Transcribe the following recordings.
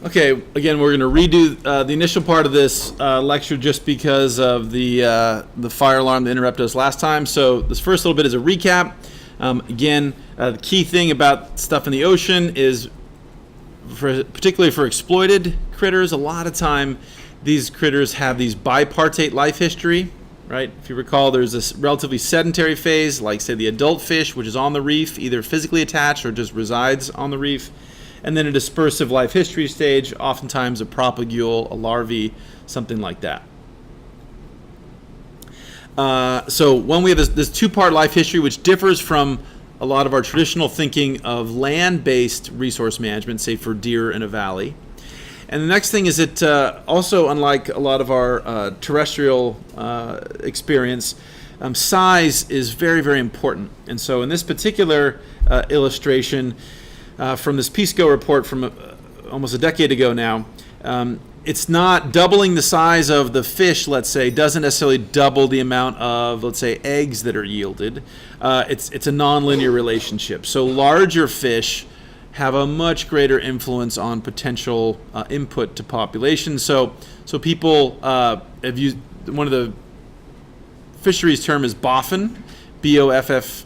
Okay, again, we're going to redo the initial part of this lecture just because of the fire alarm that interrupted us last time. So this first little bit is a recap. Again, the key thing about stuff in the ocean is, particularly for exploited critters, a lot of time these critters have these bipartite life history, right? If you recall, there's this relatively sedentary phase, like say the adult fish, which is on the reef, either physically attached or just resides on the reef. And then a dispersive life history stage, oftentimes a propagule, a larvae, something like that. So when we have this two-part life history, which differs from a lot of our traditional thinking of land-based resource management, say for deer in a valley. And the next thing is that also, unlike a lot of our terrestrial experience, size is very, very important. And so in this particular illustration, from this PSCO report from almost a decade ago now, it's not doubling the size of the fish, let's say, doesn't necessarily double the amount of, let's say, eggs that are yielded. It's a nonlinear relationship. So larger fish have a much greater influence on potential input to population. So people have used, one of the fisheries term is BOFF, B-O-F-F,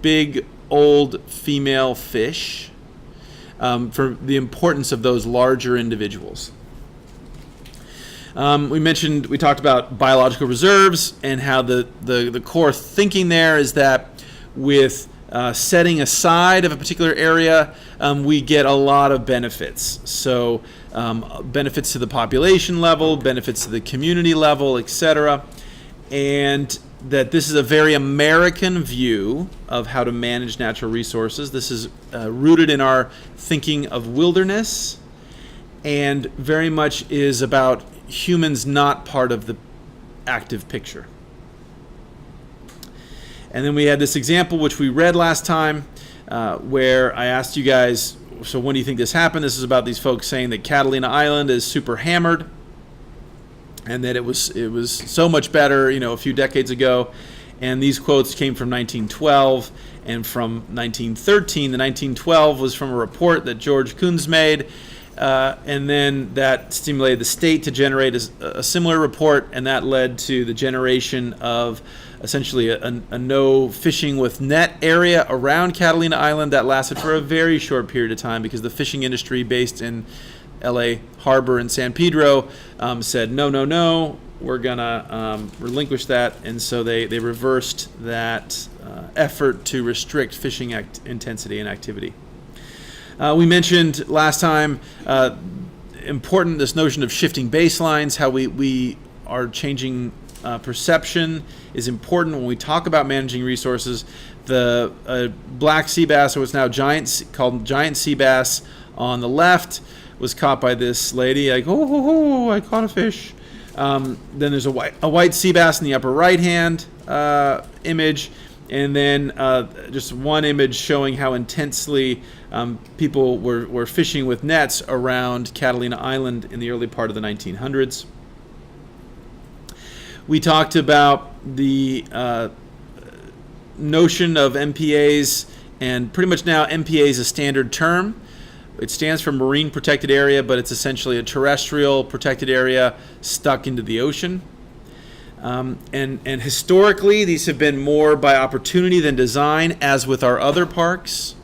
big old female fish, for the importance of those larger individuals. We talked about biological reserves and how the core thinking there is that with setting aside of a particular area, we get a lot of benefits. So benefits to the population level, benefits to the community level, etc. And that this is a very American view of how to manage natural resources. This is rooted in our thinking of wilderness and very much is about humans not part of the active picture. And then we had this example which we read last time where I asked you guys, so when do you think this happened? This is about these folks saying that Catalina Island is super hammered, and that it was so much better, a few decades ago. And these quotes came from 1912 and from 1913. The 1912 was from a report that George Kunz made, and then that stimulated the state to generate a similar report, and that led to the generation of essentially a no fishing with net area around Catalina Island that lasted for a very short period of time because the fishing industry based in LA Harbor and San Pedro said, no, we're going to relinquish that. And so they reversed that effort to restrict fishing intensity and activity. We mentioned last time important this notion of shifting baselines, how we are changing perception is important when we talk about managing resources. The black sea bass, or what's now called giant sea bass on the left, was caught by this lady, like, oh, I caught a fish. Then there's a white sea bass in the upper right-hand image, and then just one image showing how intensely people were fishing with nets around Catalina Island in the early part of the 1900s. We talked about the notion of MPAs, and pretty much now MPA is a standard term. It stands for Marine Protected Area, but it's essentially a terrestrial protected area stuck into the ocean. And historically, these have been more by opportunity than design, as with our other parks.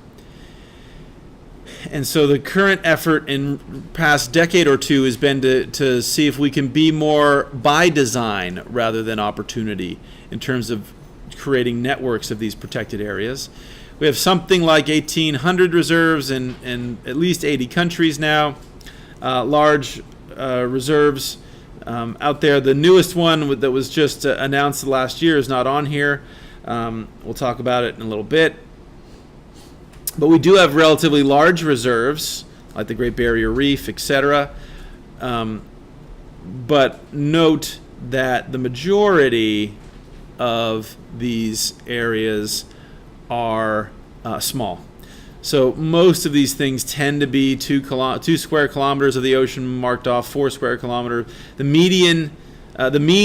And so the current effort in past decade or two has been to see if we can be more by design rather than opportunity in terms of creating networks of these protected areas. We have something like 1,800 reserves in at least 80 countries now, large reserves out there. The newest one that was just announced last year is not on here. We'll talk about it in a little bit. But we do have relatively large reserves, like the Great Barrier Reef, etc. But note that the majority of these areas are small. So most of these things tend to be 2 square kilometers of the ocean marked off, 4 square kilometers. The mean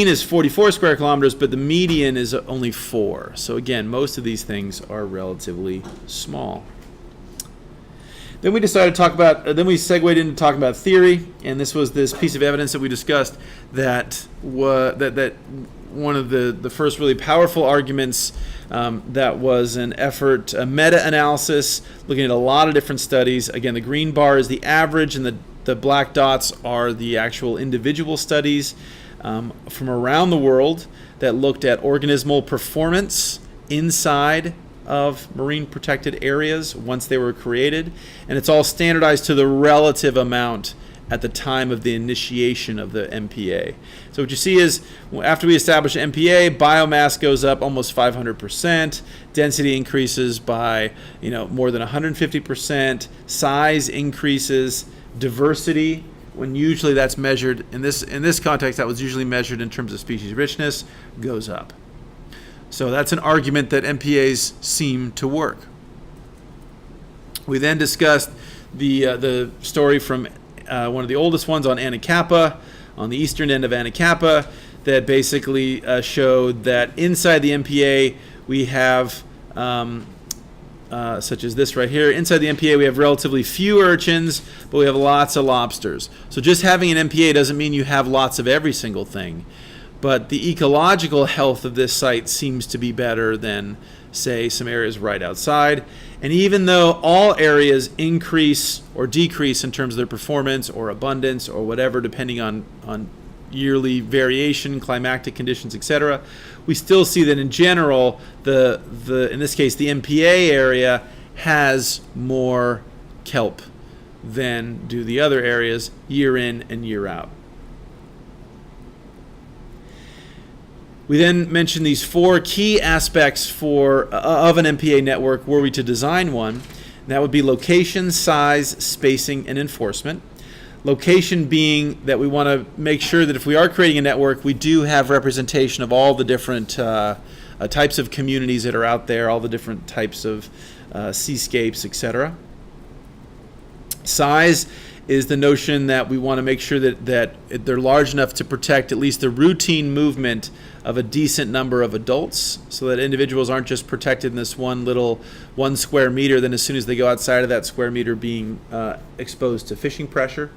is 44 square kilometers, but the median is only 4. So again, most of these things are relatively small. Then we decided to talk about, then we segued into talking about theory, and this was this piece of evidence that we discussed that one of the first really powerful arguments that was an effort, a meta-analysis, looking at a lot of different studies. Again, the green bar is the average, and the black dots are the actual individual studies from around the world that looked at organismal performance inside of marine protected areas once they were created, and it's all standardized to the relative amount at the time of the initiation of the MPA. So what you see is after we establish MPA, biomass goes up almost 500%, density increases by more than 150%, size increases, diversity, when usually that's measured in this context, that was usually measured in terms of species richness, goes up. So that's an argument that MPAs seem to work. We then discussed the story from one of the oldest ones on Anacapa, on the eastern end of Anacapa, that basically showed that inside the MPA we have, such as this right here, inside the MPA we have relatively few urchins, but we have lots of lobsters. So just having an MPA doesn't mean you have lots of every single thing. But the ecological health of this site seems to be better than, say, some areas right outside. And even though all areas increase or decrease in terms of their performance or abundance or whatever, depending on yearly variation, climatic conditions, etc., we still see that in general, in this case, the MPA area has more kelp than do the other areas year in and year out. We then mentioned these 4 key aspects of an MPA network were we to design one. And that would be location, size, spacing, and enforcement. Location being that we want to make sure that if we are creating a network, we do have representation of all the different types of communities that are out there, all the different types of seascapes, etc. Size is the notion that we want to make sure that they're large enough to protect at least the routine movement of a decent number of adults, so that individuals aren't just protected in this one square meter, then as soon as they go outside of that square meter being exposed to fishing pressure.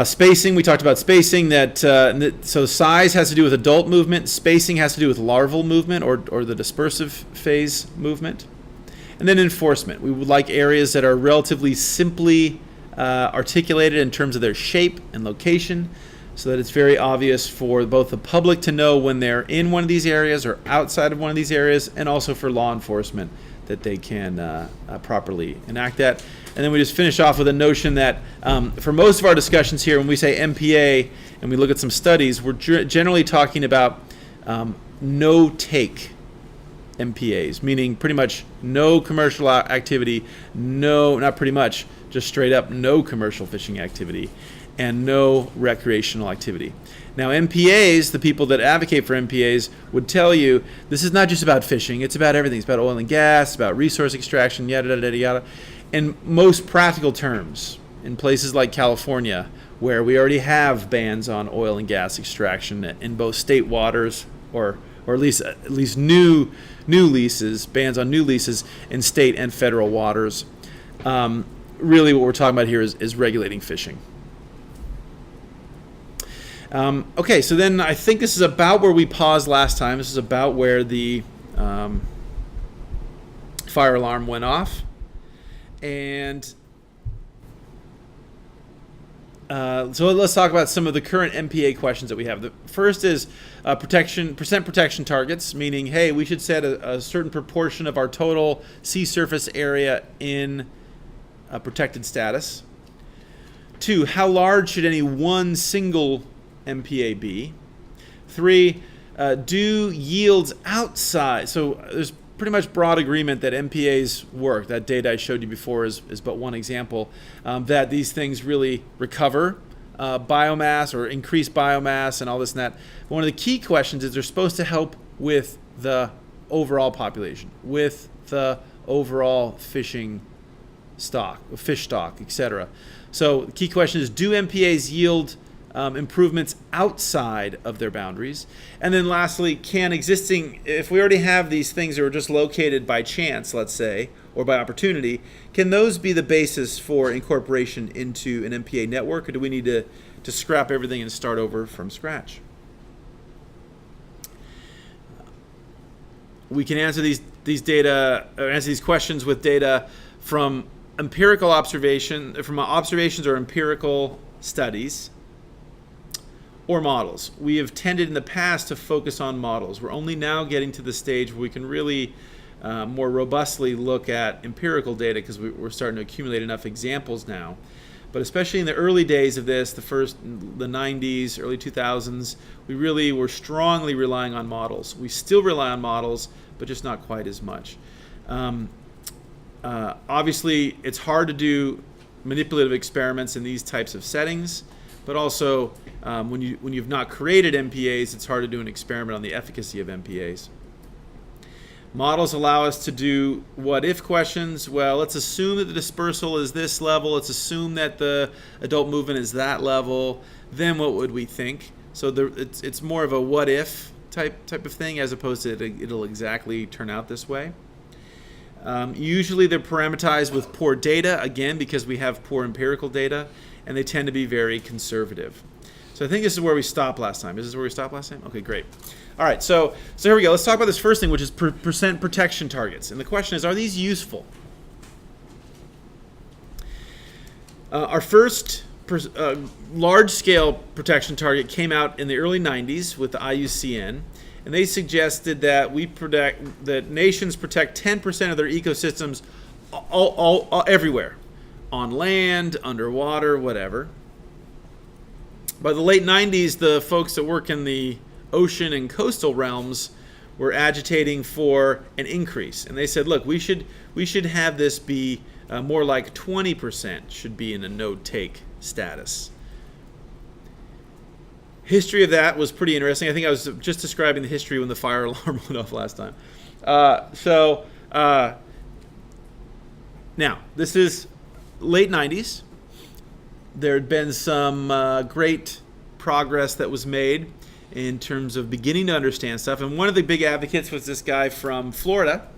Spacing, we talked about spacing, so size has to do with adult movement, spacing has to do with larval movement or the dispersive phase movement. And then enforcement. We would like areas that are relatively simply articulated in terms of their shape and location, so that it's very obvious for both the public to know when they're in one of these areas or outside of one of these areas, and also for law enforcement that they can properly enact that. And then we just finish off with a notion that for most of our discussions here, when we say MPA and we look at some studies, we're generally talking about no-take MPAs, meaning pretty much no commercial activity, not pretty much, just straight up no commercial fishing activity, and no recreational activity. Now MPAs, the people that advocate for MPAs would tell you this is not just about fishing, it's about everything. It's about oil and gas, it's about resource extraction, yada, yada, yada, yada. In most practical terms, in places like California, where we already have bans on oil and gas extraction in both state waters or at least new leases, bans on new leases in state and federal waters. Really what we're talking about here is regulating fishing. Okay, so then I think this is about where we paused last time. This is about where the fire alarm went off. And so let's talk about some of the current MPA questions that we have. The first is percent protection targets, meaning, hey, we should set a certain proportion of our total sea surface area in a protected status. 2, how large should any one single MPA be? 3, do yields outside, so there's pretty much broad agreement that MPAs work. That data I showed you before is but one example, that these things really recover biomass or increase biomass and all this and that. But one of the key questions is they're supposed to help with the overall population, with the overall fish stock, etc. So the key question is, do MPAs yield improvements outside of their boundaries? And then lastly, if we already have these things that are just located by chance, let's say, or by opportunity, can those be the basis for incorporation into an MPA network, or do we need to scrap everything and start over from scratch? We can answer these questions with data from empirical observation, from observations or empirical studies, or models. We have tended in the past to focus on models. We're only now getting to the stage where we can really more robustly look at empirical data, because we're starting to accumulate enough examples now. But especially in the early days of this, the 90s, early 2000s, we really were strongly relying on models. We still rely on models, but just not quite as much. Obviously, it's hard to do manipulative experiments in these types of settings, but also when you've not created MPAs, it's hard to do an experiment on the efficacy of MPAs. Models allow us to do what-if questions. Well, let's assume that the dispersal is this level. Let's assume that the adult movement is that level. Then what would we think? So it's more of a what-if type of thing, as opposed to it'll exactly turn out this way. Usually they're parameterized with poor data, again, because we have poor empirical data, and they tend to be very conservative. So I think this is where we stopped last time. Is this where we stopped last time? Okay, great. All right, so here we go. Let's talk about this first thing, which is percent protection targets. And the question is, are these useful? Our first large-scale protection target came out in the early 90s with the IUCN, and they suggested that that nations protect 10% of their ecosystems all everywhere, on land, underwater, whatever. By the late 90s, the folks that work in the ocean and coastal realms were agitating for an increase, and they said, look, we should have this be more like 20% should be in a no-take status. History of that was pretty interesting. I think I was just describing the history when the fire alarm went off last time. Now, this is late 90s. There had been some great progress that was made in terms of beginning to understand stuff. And one of the big advocates was this guy from Florida.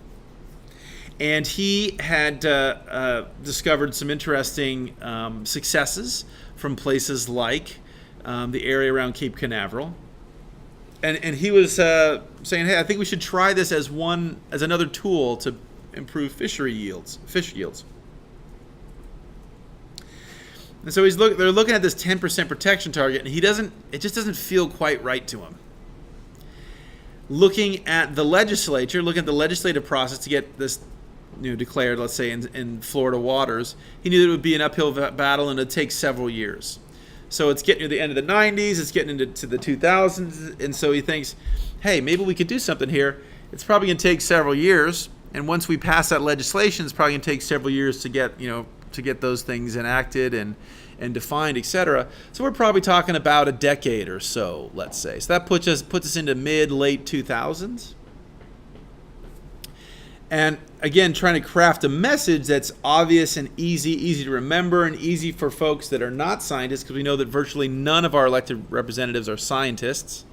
And he had discovered some interesting successes from places like the area around Cape Canaveral. And he was saying, hey, I think we should try this as another tool to improve fish yields. And so they're looking at this 10% protection target, and it just doesn't feel quite right to him. Looking at the legislative process to get this declared, let's say in Florida waters, he knew that it would be an uphill battle and it'd take several years. So it's getting to the end of the 90s, it's getting into the 2000s, and so he thinks, hey, maybe we could do something here. It's probably going to take several years, and once we pass that legislation, it's probably going to take several years to get those things enacted and defined, etc. So we're probably talking about a decade or so, let's say. So that puts us into mid-late 2000s. And again, trying to craft a message that's obvious and easy to remember and easy for folks that are not scientists, because we know that virtually none of our elected representatives are scientists.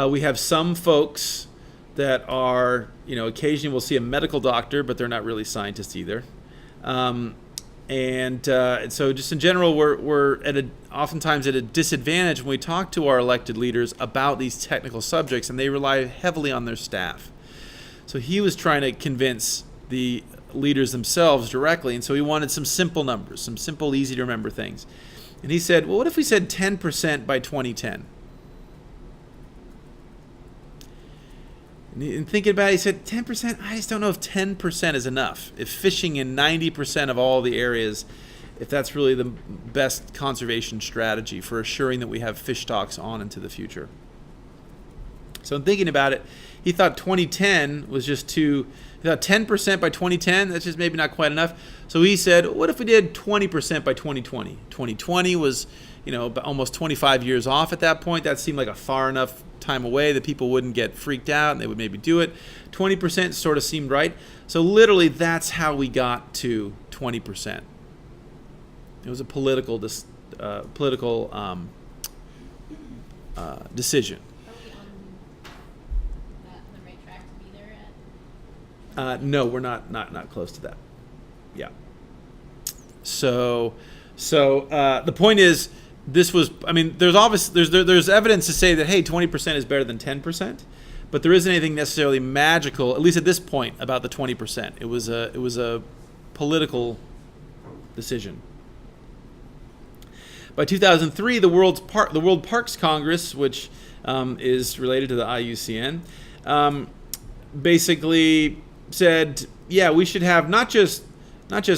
We have some folks that are, occasionally we'll see a medical doctor, but they're not really scientists either. And so just in general, we're oftentimes at a disadvantage when we talk to our elected leaders about these technical subjects, and they rely heavily on their staff. So he was trying to convince the leaders themselves directly, and so he wanted some simple numbers, some simple, easy to remember things. And he said, well, what if we said 10% by 2010? And thinking about it, he said, 10%? I just don't know if 10% is enough. If fishing in 90% of all the areas, if that's really the best conservation strategy for assuring that we have fish stocks on into the future. So in thinking about it, he thought 2010 was just he thought 10% by 2010, that's just maybe not quite enough. So he said, what if we did 20% by 2020? 2020 was, almost 25 years off at that point. That seemed like a far enough time away that people wouldn't get freaked out and they would maybe do it. 20% sort of seemed right. So literally that's how we got to 20%. It was a political decision. No, we're not close to that. Yeah. So the point is, this was. I mean, there's evidence to say that, hey, 20% is better than 10%, but there isn't anything necessarily magical, at least at this point, about the 20%. It was a political decision. By 2003, the World Parks Congress, which is related to the IUCN, basically said, yeah, we should have not just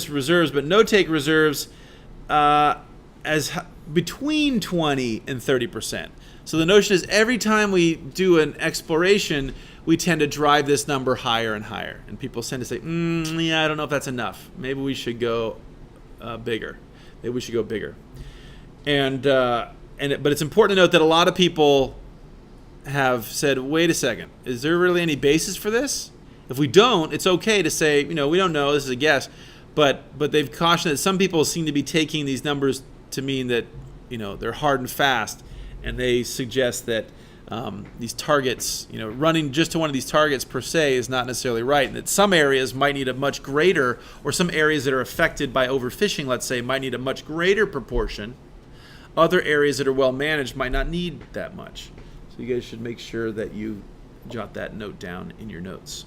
reserves, but no-take reserves as between 20 and 30%. So the notion is, every time we do an exploration, we tend to drive this number higher and higher. And people tend to say, yeah, I don't know if that's enough. Maybe we should go bigger. Maybe we should go bigger. But it's important to note that a lot of people have said, wait a second, is there really any basis for this? If we don't, it's okay to say, we don't know, this is a guess. But they've cautioned that some people seem to be taking these numbers to mean that, they're hard and fast. And they suggest that these targets, running just to one of these targets per se is not necessarily right. And that some areas might need a much greater, or some areas that are affected by overfishing, let's say, might need a much greater proportion. Other areas that are well managed might not need that much. So you guys should make sure that you jot that note down in your notes.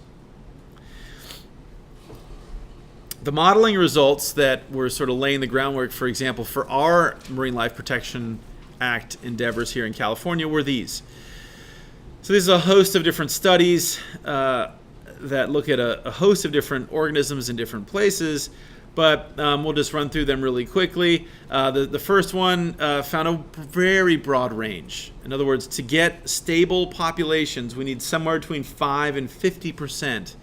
The modeling results that were sort of laying the groundwork, for example, for our Marine Life Protection Act endeavors here in California were these. So this is a host of different studies that look at a host of different organisms in different places, but we'll just run through them really quickly. The first one found a very broad range. In other words, to get stable populations, we need somewhere between 5 and 50%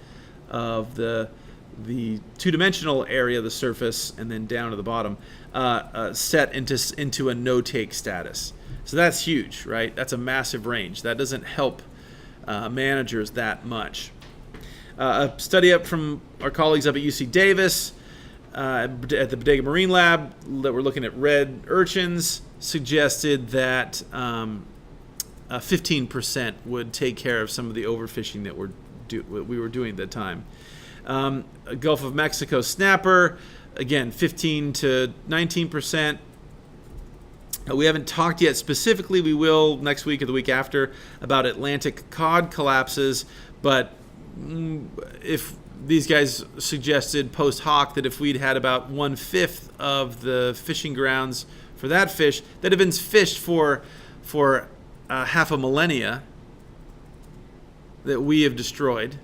of the two-dimensional area of the surface, and then down to the bottom, set into a no-take status. So that's huge, right? That's a massive range. That doesn't help managers that much. A study up from our colleagues up at UC Davis at the Bodega Marine Lab that were looking at red urchins suggested that 15% would take care of some of the overfishing that we were doing at the time. A Gulf of Mexico snapper, again, 15 to 19%. We haven't talked yet specifically, we will next week or the week after, about Atlantic cod collapses, but if these guys suggested post hoc that if we'd had about 1/5 of the fishing grounds for that fish that have been fished for half a millennia that we have destroyed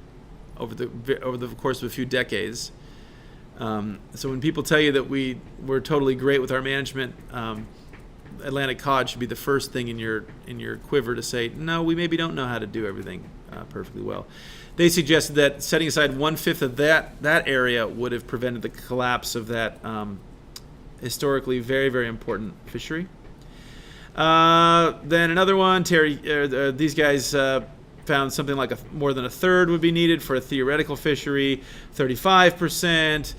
over the course of a few decades. So when people tell you that we're totally great with our management, Atlantic cod should be the first thing in your quiver to say, no, we maybe don't know how to do everything perfectly well. They suggested that setting aside 1/5 of that area would have prevented the collapse of that historically very, very important fishery. Then another one, these guys found something like more than a third would be needed for a theoretical fishery, 35%,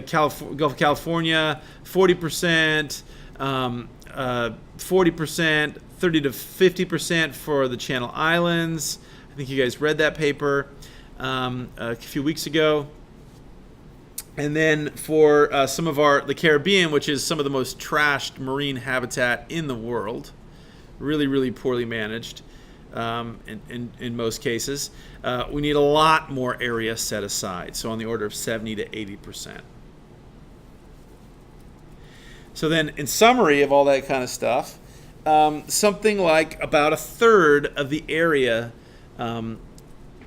Gulf of California, 40%, 40%, 30 to 50% for the Channel Islands. I think you guys read that paper a few weeks ago. And then for some of the Caribbean, which is some of the most trashed marine habitat in the world, really, really poorly managed in most cases, we need a lot more area set aside, so on the order of 70 to 80%. So then, in summary of all that kind of stuff, something like about a third of the area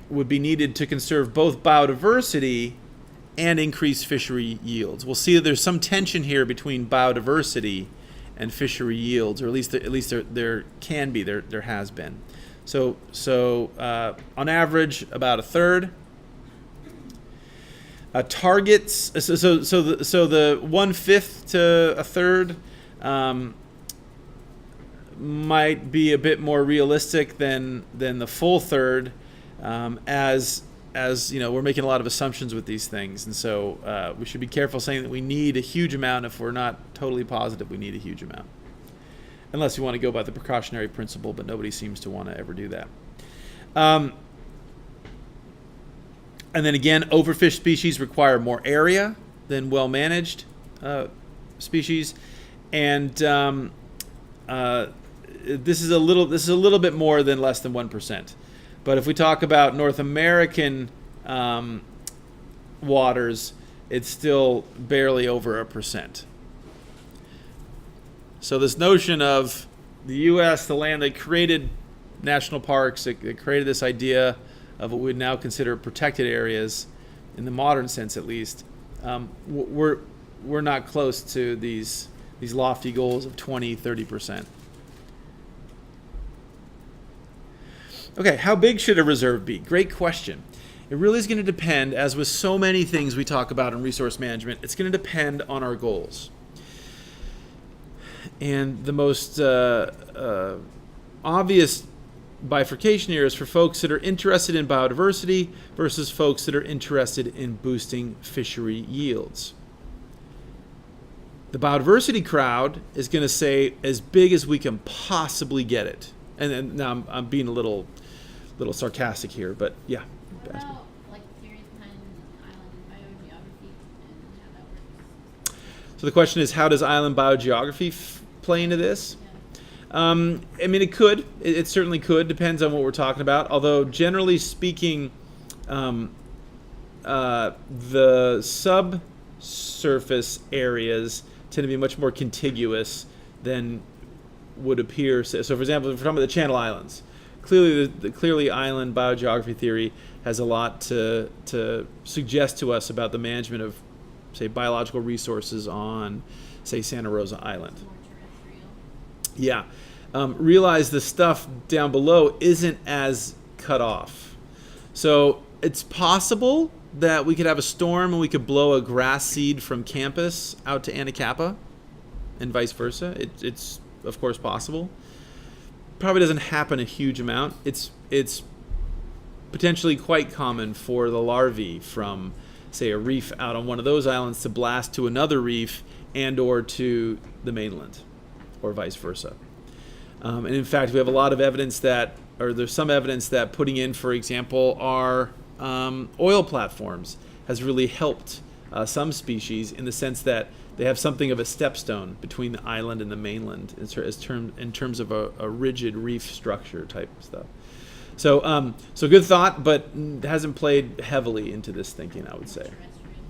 would be needed to conserve both biodiversity and increase fishery yields. We'll see that there's some tension here between biodiversity and fishery yields, or at least there can be, there has been. So on average, about a third. Targets. So the 1/5 to a third might be a bit more realistic than the full third, as we're making a lot of assumptions with these things, and so we should be careful saying that we need a huge amount if we're not totally positive we need a huge amount, unless you want to go by the precautionary principle, but nobody seems to want to ever do that. And then again, overfished species require more area than well-managed species, and this is a little bit more than less than 1%. But if we talk about North American waters, it's still barely over 1%. So this notion of the U.S., the land that created national parks, it created this idea of what we would now consider protected areas, in the modern sense at least, we're not close to these lofty goals of 20-30%. Okay, how big should a reserve be? Great question. It really is going to depend, as with so many things we talk about in resource management, it's going to depend on our goals. And the most obvious bifurcation here is for folks that are interested in biodiversity versus folks that are interested in boosting fishery yields. The biodiversity crowd is going to say as big as we can possibly get it. And now I'm being a little sarcastic here, but yeah. What about like theories behind island biogeography and how that works? So the question is, how does island biogeography play into this? I mean, it could. It certainly could. Depends on what we're talking about. Although, generally speaking, the subsurface areas tend to be much more contiguous than would appear. So for example, if we're talking about the Channel Islands, clearly island biogeography theory has a lot to suggest to us about the management of, say, biological resources on, say, Santa Rosa Island. Yeah. Realize the stuff down below isn't as cut off. So it's possible that we could have a storm and we could blow a grass seed from campus out to Anacapa and vice versa. It's of course possible. Probably doesn't happen a huge amount. It's potentially quite common for the larvae from, say, a reef out on one of those islands to blast to another reef and or to the mainland, or vice versa. And in fact, we have a lot of evidence there's some evidence that putting in, for example, our oil platforms has really helped some species in the sense that they have something of a stepstone between the island and the mainland in terms of a rigid reef structure type stuff. So good thought, but hasn't played heavily into this thinking, I would say.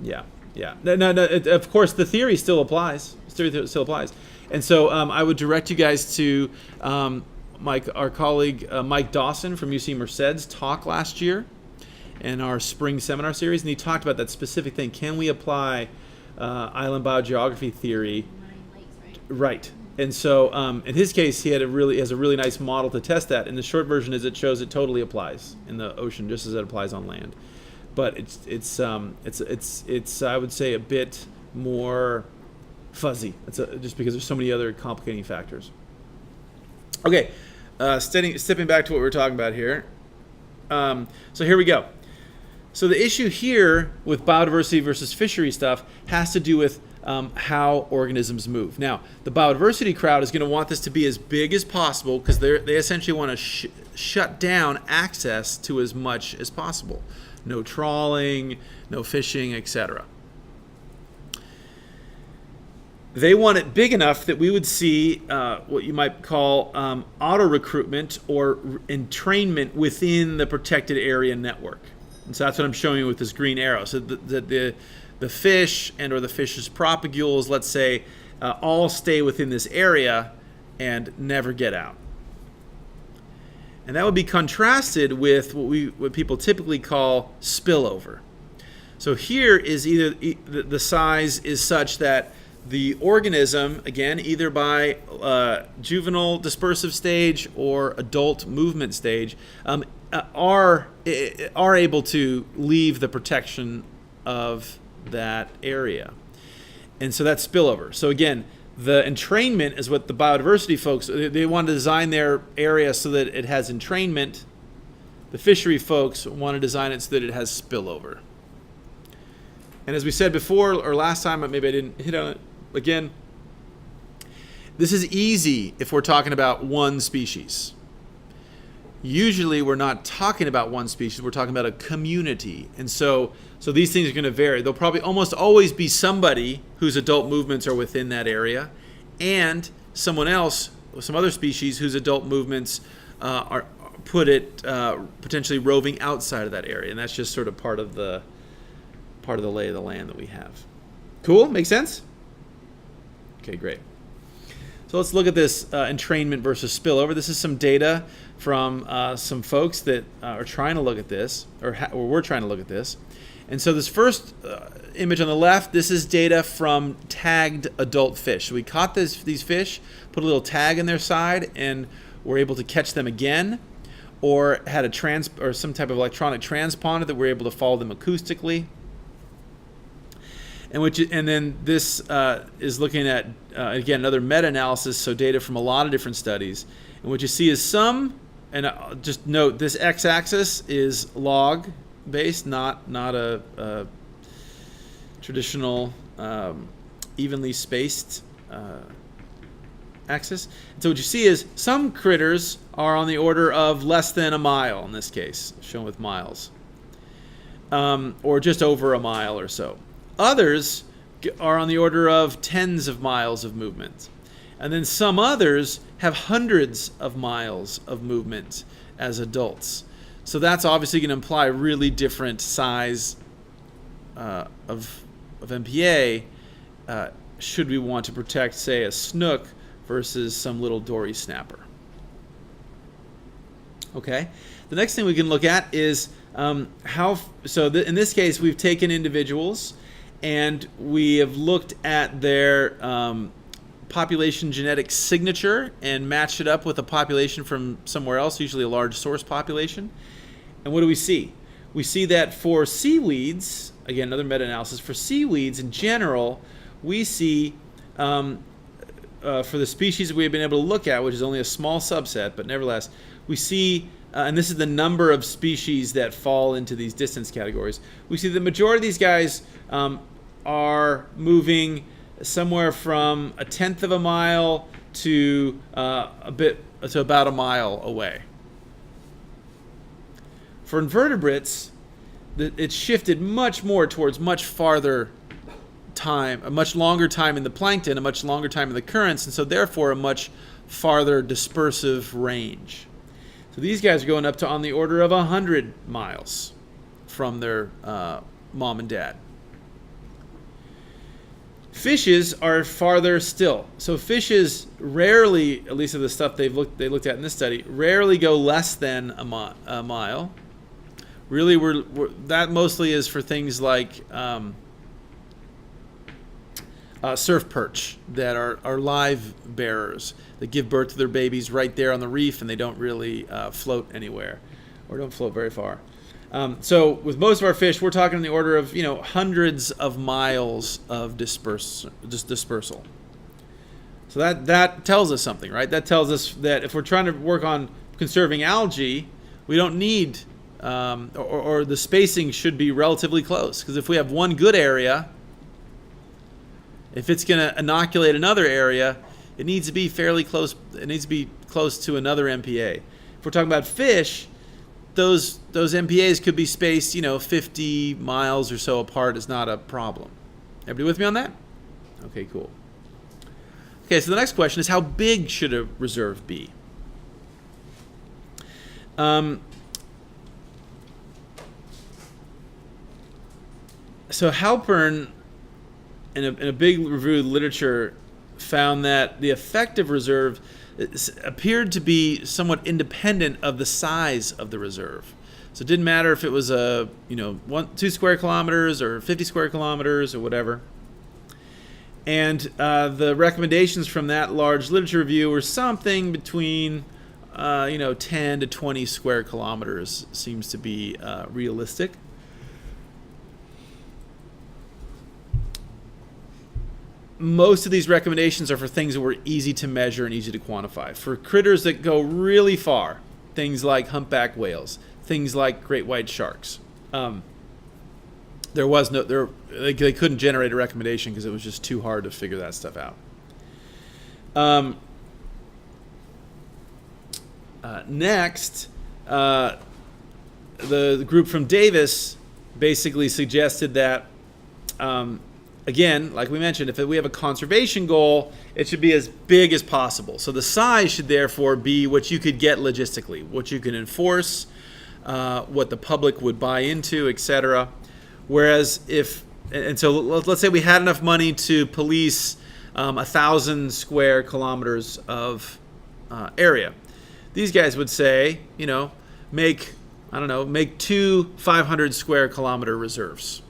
Yeah. No. Of course, the theory still applies. And so I would direct you guys to our colleague Mike Dawson from UC Merced's talk last year in our spring seminar series, and he talked about that specific thing. Can we apply island biogeography theory? Right. And so in his case, he has a really nice model to test that. And the short version is it shows it totally applies in the ocean just as it applies on land. But it's I would say a bit more fuzzy. Just because there's so many other complicating factors. Okay, stepping back to what we were talking about here. So here we go. So the issue here with biodiversity versus fishery stuff has to do with how organisms move. Now, the biodiversity crowd is going to want this to be as big as possible because they essentially want to shut down access to as much as possible. No trawling, no fishing, etc. They want it big enough that we would see what you might call auto-recruitment or entrainment within the protected area network. And so that's what I'm showing you with this green arrow. So the fish and or the fish's propagules, let's say, all stay within this area and never get out. And that would be contrasted with what people typically call spillover. So here is either the size is such that the organism, again, either by juvenile dispersive stage or adult movement stage, are able to leave the protection of that area. And so that's spillover. So again, the entrainment is what the biodiversity folks, they want to design their area so that it has entrainment. The fishery folks want to design it so that it has spillover. And as we said before, or last time, maybe I didn't hit on it again, this is easy if we're talking about one species. usually we're not talking about one species, we're talking about a community. And so these things are going to vary. There'll probably almost always be somebody whose adult movements are within that area, and someone else, some other species whose adult movements are potentially roving outside of that area. And that's just sort of part of the lay of the land that we have. Cool? Make sense? Okay, great. So let's look at this entrainment versus spillover. This is some data from some folks that are trying to look at this, or we're trying to look at this. And so this first image on the left, this is data from tagged adult fish. So we caught these fish, put a little tag in their side, and were able to catch them again, or had or some type of electronic transponder that we're able to follow them acoustically. And then this is looking at, again, another meta-analysis, so data from a lot of different studies. And what you see is and just note, this x-axis is log-based, not a traditional evenly spaced axis. And so what you see is some critters are on the order of less than a mile, in this case, shown with miles, or just over a mile or so. Others are on the order of tens of miles of movement. And then some others have hundreds of miles of movement as adults. So that's obviously going to imply really different size of MPA should we want to protect, say, a snook versus some little dory snapper. Okay. The next thing we can look at is in this case, we've taken individuals and we have looked at their population genetic signature and matched it up with a population from somewhere else, usually a large source population. And what do we see? We see that for seaweeds, again, another meta-analysis, for seaweeds in general, we see for the species we've been able to look at, which is only a small subset, but nevertheless, we see, and this is the number of species that fall into these distance categories, we see the majority of these guys are moving somewhere from 1/10 of a mile to about a mile away. For invertebrates, it's shifted much more towards much farther time, a much longer time in the plankton, a much longer time in the currents, and so therefore a much farther dispersive range. So these guys are going up to on the order of 100 miles from their mom and dad. Fishes are farther still. So fishes rarely, at least of the stuff they looked at in this study, rarely go less than a mile. Really, that mostly is for things like surf perch that are live bearers that give birth to their babies right there on the reef, and they don't really float anywhere, or don't float very far. So with most of our fish, we're talking in the order of hundreds of miles of dispersal. So that tells us something, right? That tells us that if we're trying to work on conserving algae, we don't need or the spacing should be relatively close, because if we have one good area, if it's going to inoculate another area, it needs to be fairly close. It needs to be close to another MPA. If we're talking about fish, those MPAs could be spaced 50 miles or so apart is not a problem. Everybody with me on that? Okay, cool. Okay, so the next question is, how big should a reserve be? So Halpern, in a big review of literature, found that the effective reserve appeared to be somewhat independent of the size of the reserve. So it didn't matter if it was 2 square kilometers or 50 square kilometers or whatever. And the recommendations from that large literature review were something between 10 to 20 square kilometers seems to be realistic. Most of these recommendations are for things that were easy to measure and easy to quantify. For critters that go really far, things like humpback whales, things like great white sharks, they couldn't generate a recommendation because it was just too hard to figure that stuff out. Next, the group from Davis basically suggested that, again, like we mentioned, if we have a conservation goal, it should be as big as possible. So the size should therefore be what you could get logistically, what you can enforce, what the public would buy into, etc. Whereas so let's say we had enough money to police 1,000 square kilometers of area. These guys would say, make 2 500 square kilometer reserves,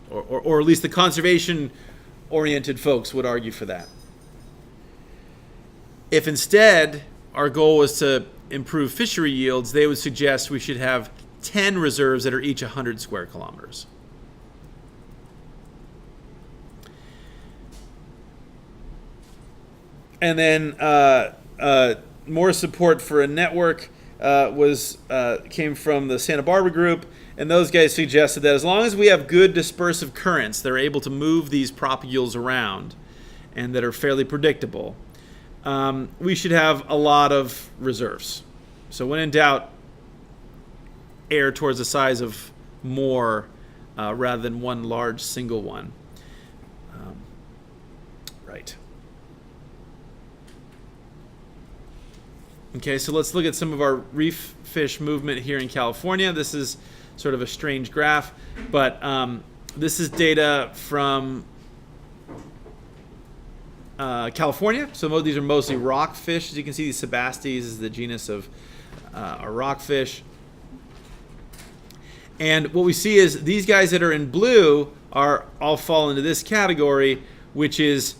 or at least the conservation-oriented folks would argue for that. If instead our goal was to improve fishery yields, they would suggest we should have 10 reserves that are each 100 square kilometers. And then more support for a network came from the Santa Barbara group, and those guys suggested that as long as we have good dispersive currents that are able to move these propagules around and that are fairly predictable, we should have a lot of reserves. So when in doubt, err towards the size of more rather than one large single one. Right. Okay, so let's look at some of our reef fish movement here in California. This is sort of a strange graph, but this is data from California. So these are mostly rockfish. As you can see, these Sebastes is the genus of a rockfish. And what we see is these guys that are in blue are all fall into this category, which is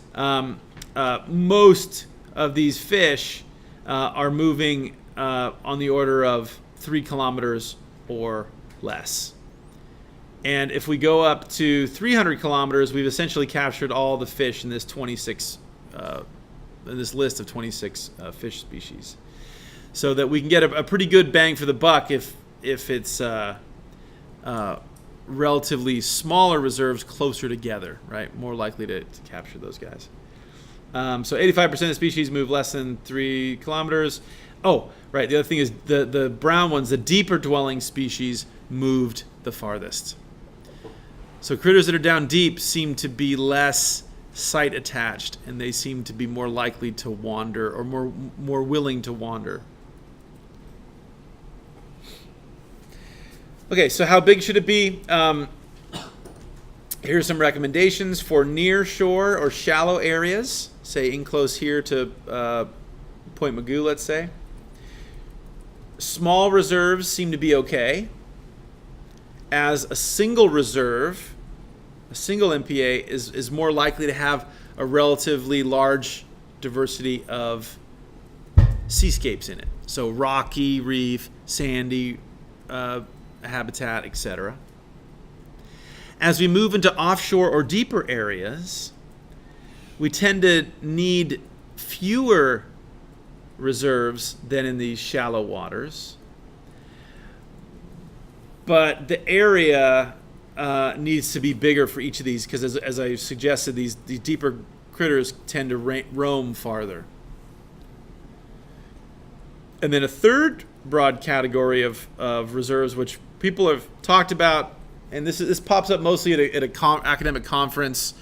most of these fish are moving on the order of 3 kilometers or less. And if we go up to 300 kilometers, we've essentially captured all the fish in this 26, in this list of 26 fish species, so that we can get a pretty good bang for the buck if it's relatively smaller reserves closer together, right? More likely to capture those guys. So 85% of species move less than 3 kilometers. Oh, right. The other thing is the brown ones, the deeper dwelling species, moved the farthest. So critters that are down deep seem to be less site attached, and they seem to be more likely to wander, or more willing to wander. Okay, so how big should it be? Here's some recommendations for near shore or shallow areas, say in close here to Point Magoo, let's say. Small reserves seem to be okay. As a single reserve, a single MPA is more likely to have a relatively large diversity of seascapes in it. So rocky, reef, sandy habitat, etc. As we move into offshore or deeper areas, we tend to need fewer reserves than in these shallow waters. But the area needs to be bigger for each of these, because as I suggested, these deeper critters tend to roam farther. And then a third broad category of reserves, which people have talked about, and this pops up mostly at a academic conference.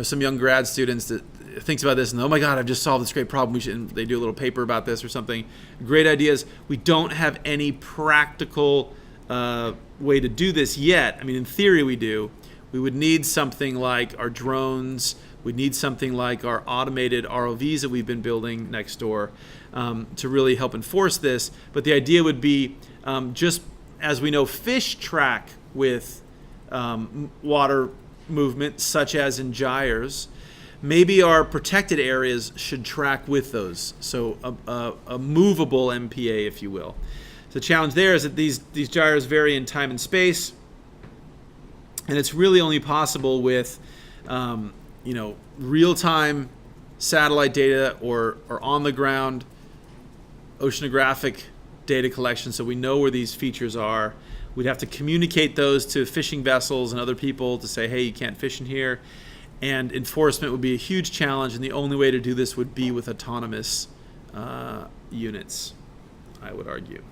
Some young grad students that thinks about this and, oh my God, I've just solved this great problem. They do a little paper about this or something. Great ideas. We don't have any practical way to do this yet. I mean, in theory we do. We would need something like our drones. We'd need something like our automated ROVs that we've been building next door to really help enforce this. But the idea would be, just as we know fish track with water movement, such as in gyres, maybe our protected areas should track with those. So a movable MPA, if you will. The challenge there is that these gyres vary in time and space, and it's really only possible with real-time satellite data or on-the-ground oceanographic data collection, so we know where these features are. We'd have to communicate those to fishing vessels and other people to say, hey, you can't fish in here. And enforcement would be a huge challenge, and the only way to do this would be with autonomous units, I would argue.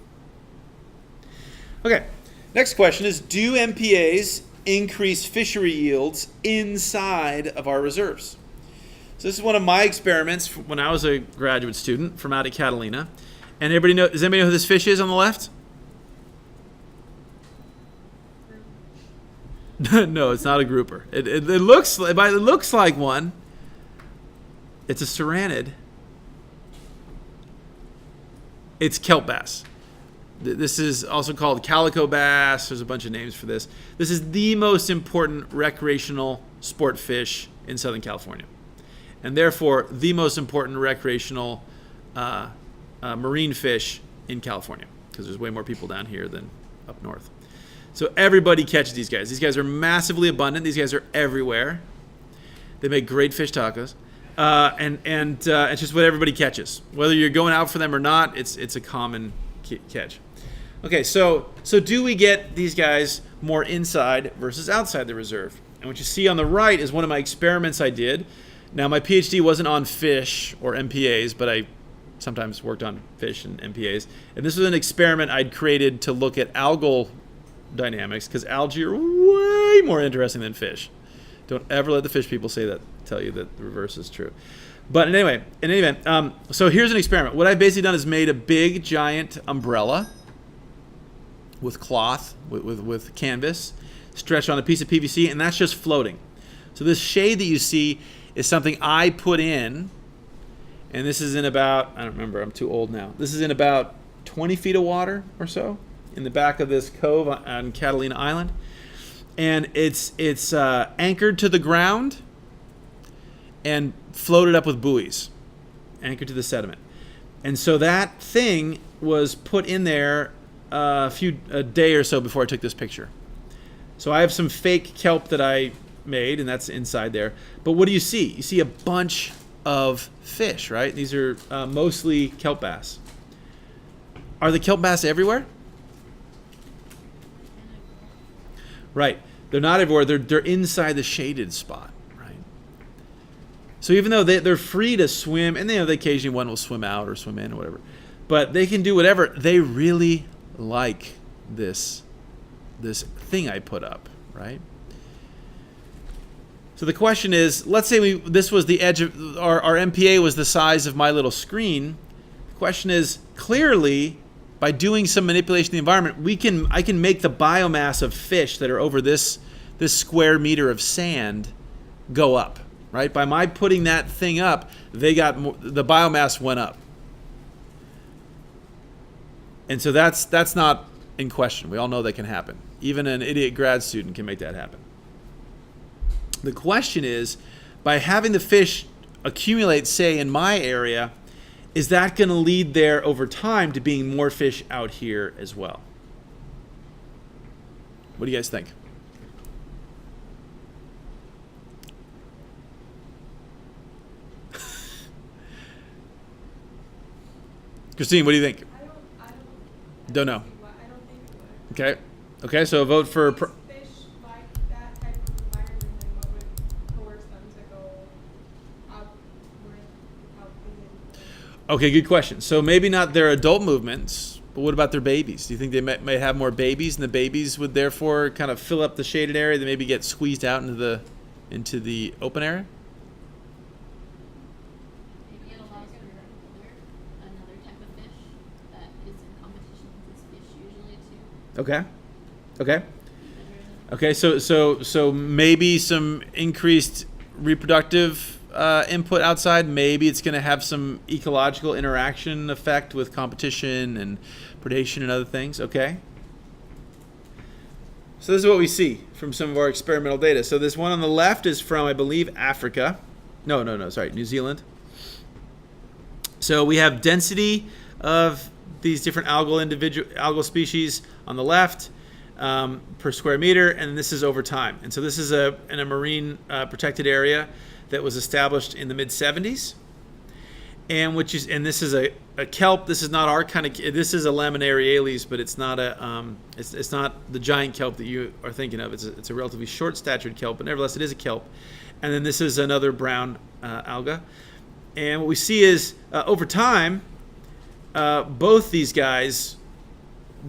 Okay, next question is, do MPAs increase fishery yields inside of our reserves? So this is one of my experiments when I was a graduate student from out at Catalina. And everybody does anybody know who this fish is on the left? No, it's not a grouper. It looks like one. It's a serranid. It's kelp bass. This is also called calico bass. There's a bunch of names for this. This is the most important recreational sport fish in Southern California, and therefore the most important recreational marine fish in California, because there's way more people down here than up north. So everybody catches these guys. These guys are massively abundant. These guys are everywhere. They make great fish tacos. And it's just what everybody catches. Whether you're going out for them or not, it's a common catch. Okay, so do we get these guys more inside versus outside the reserve? And what you see on the right is one of my experiments I did. Now, my PhD wasn't on fish or MPAs, but I sometimes worked on fish and MPAs. And this was an experiment I'd created to look at algal dynamics, because algae are way more interesting than fish. Don't ever let the fish people tell you that the reverse is true. But in any event, so here's an experiment. What I've basically done is made a big, giant umbrella with cloth, with canvas, stretched on a piece of PVC, and that's just floating. So this shade that you see is something I put in, and this is in about, I don't remember, I'm too old now. This is in about 20 feet of water or so in the back of this cove on Catalina Island. And it's anchored to the ground and floated up with buoys, anchored to the sediment. And so that thing was put in there a day or so before I took this picture. So I have some fake kelp that I made, and that's inside there. But what do you see? You see a bunch of fish, right? These are mostly kelp bass. Are the kelp bass everywhere? Right. They're not everywhere. They're inside the shaded spot, right? So even though they're free to swim, and occasionally one will swim out or swim in or whatever, but they can do whatever. They really like this thing I put up, right? So the question is, let's say this was the edge of our MPA was the size of my little screen. The question is, clearly, by doing some manipulation of the environment, I can make the biomass of fish that are over this square meter of sand go up, right? By my putting that thing up, the biomass went up. And so that's not in question. We all know that can happen. Even an idiot grad student can make that happen. The question is, by having the fish accumulate, say, in my area, is that going to lead there over time to being more fish out here as well? What do you guys think? Christine, what do you think? Don't know. I don't think it would. Okay, so a vote for... Fish like that type of environment, and what would coerce them to go out without being... Okay, good question. So maybe not their adult movements, but what about their babies? Do you think they might have more babies, and the babies would therefore kind of fill up the shaded area, they maybe get squeezed out into the open area? Maybe it allows for another type of fish that is in competition with this fish usually too. Okay, so maybe some increased reproductive input outside. Maybe it's going to have some ecological interaction effect with competition and predation and other things. Okay. So this is what we see from some of our experimental data. So this one on the left is from, I believe, Africa. New Zealand. So we have density of these different algal species on the left per square meter, and this is over time. And so this is in a marine protected area that was established in the mid-70s, and this is a kelp. This is not our kind of. This is a laminariales, but it's not it's not the giant kelp that you are thinking of. It's a relatively short-statured kelp, but nevertheless it is a kelp. And then this is another brown alga, and what we see is over time, both these guys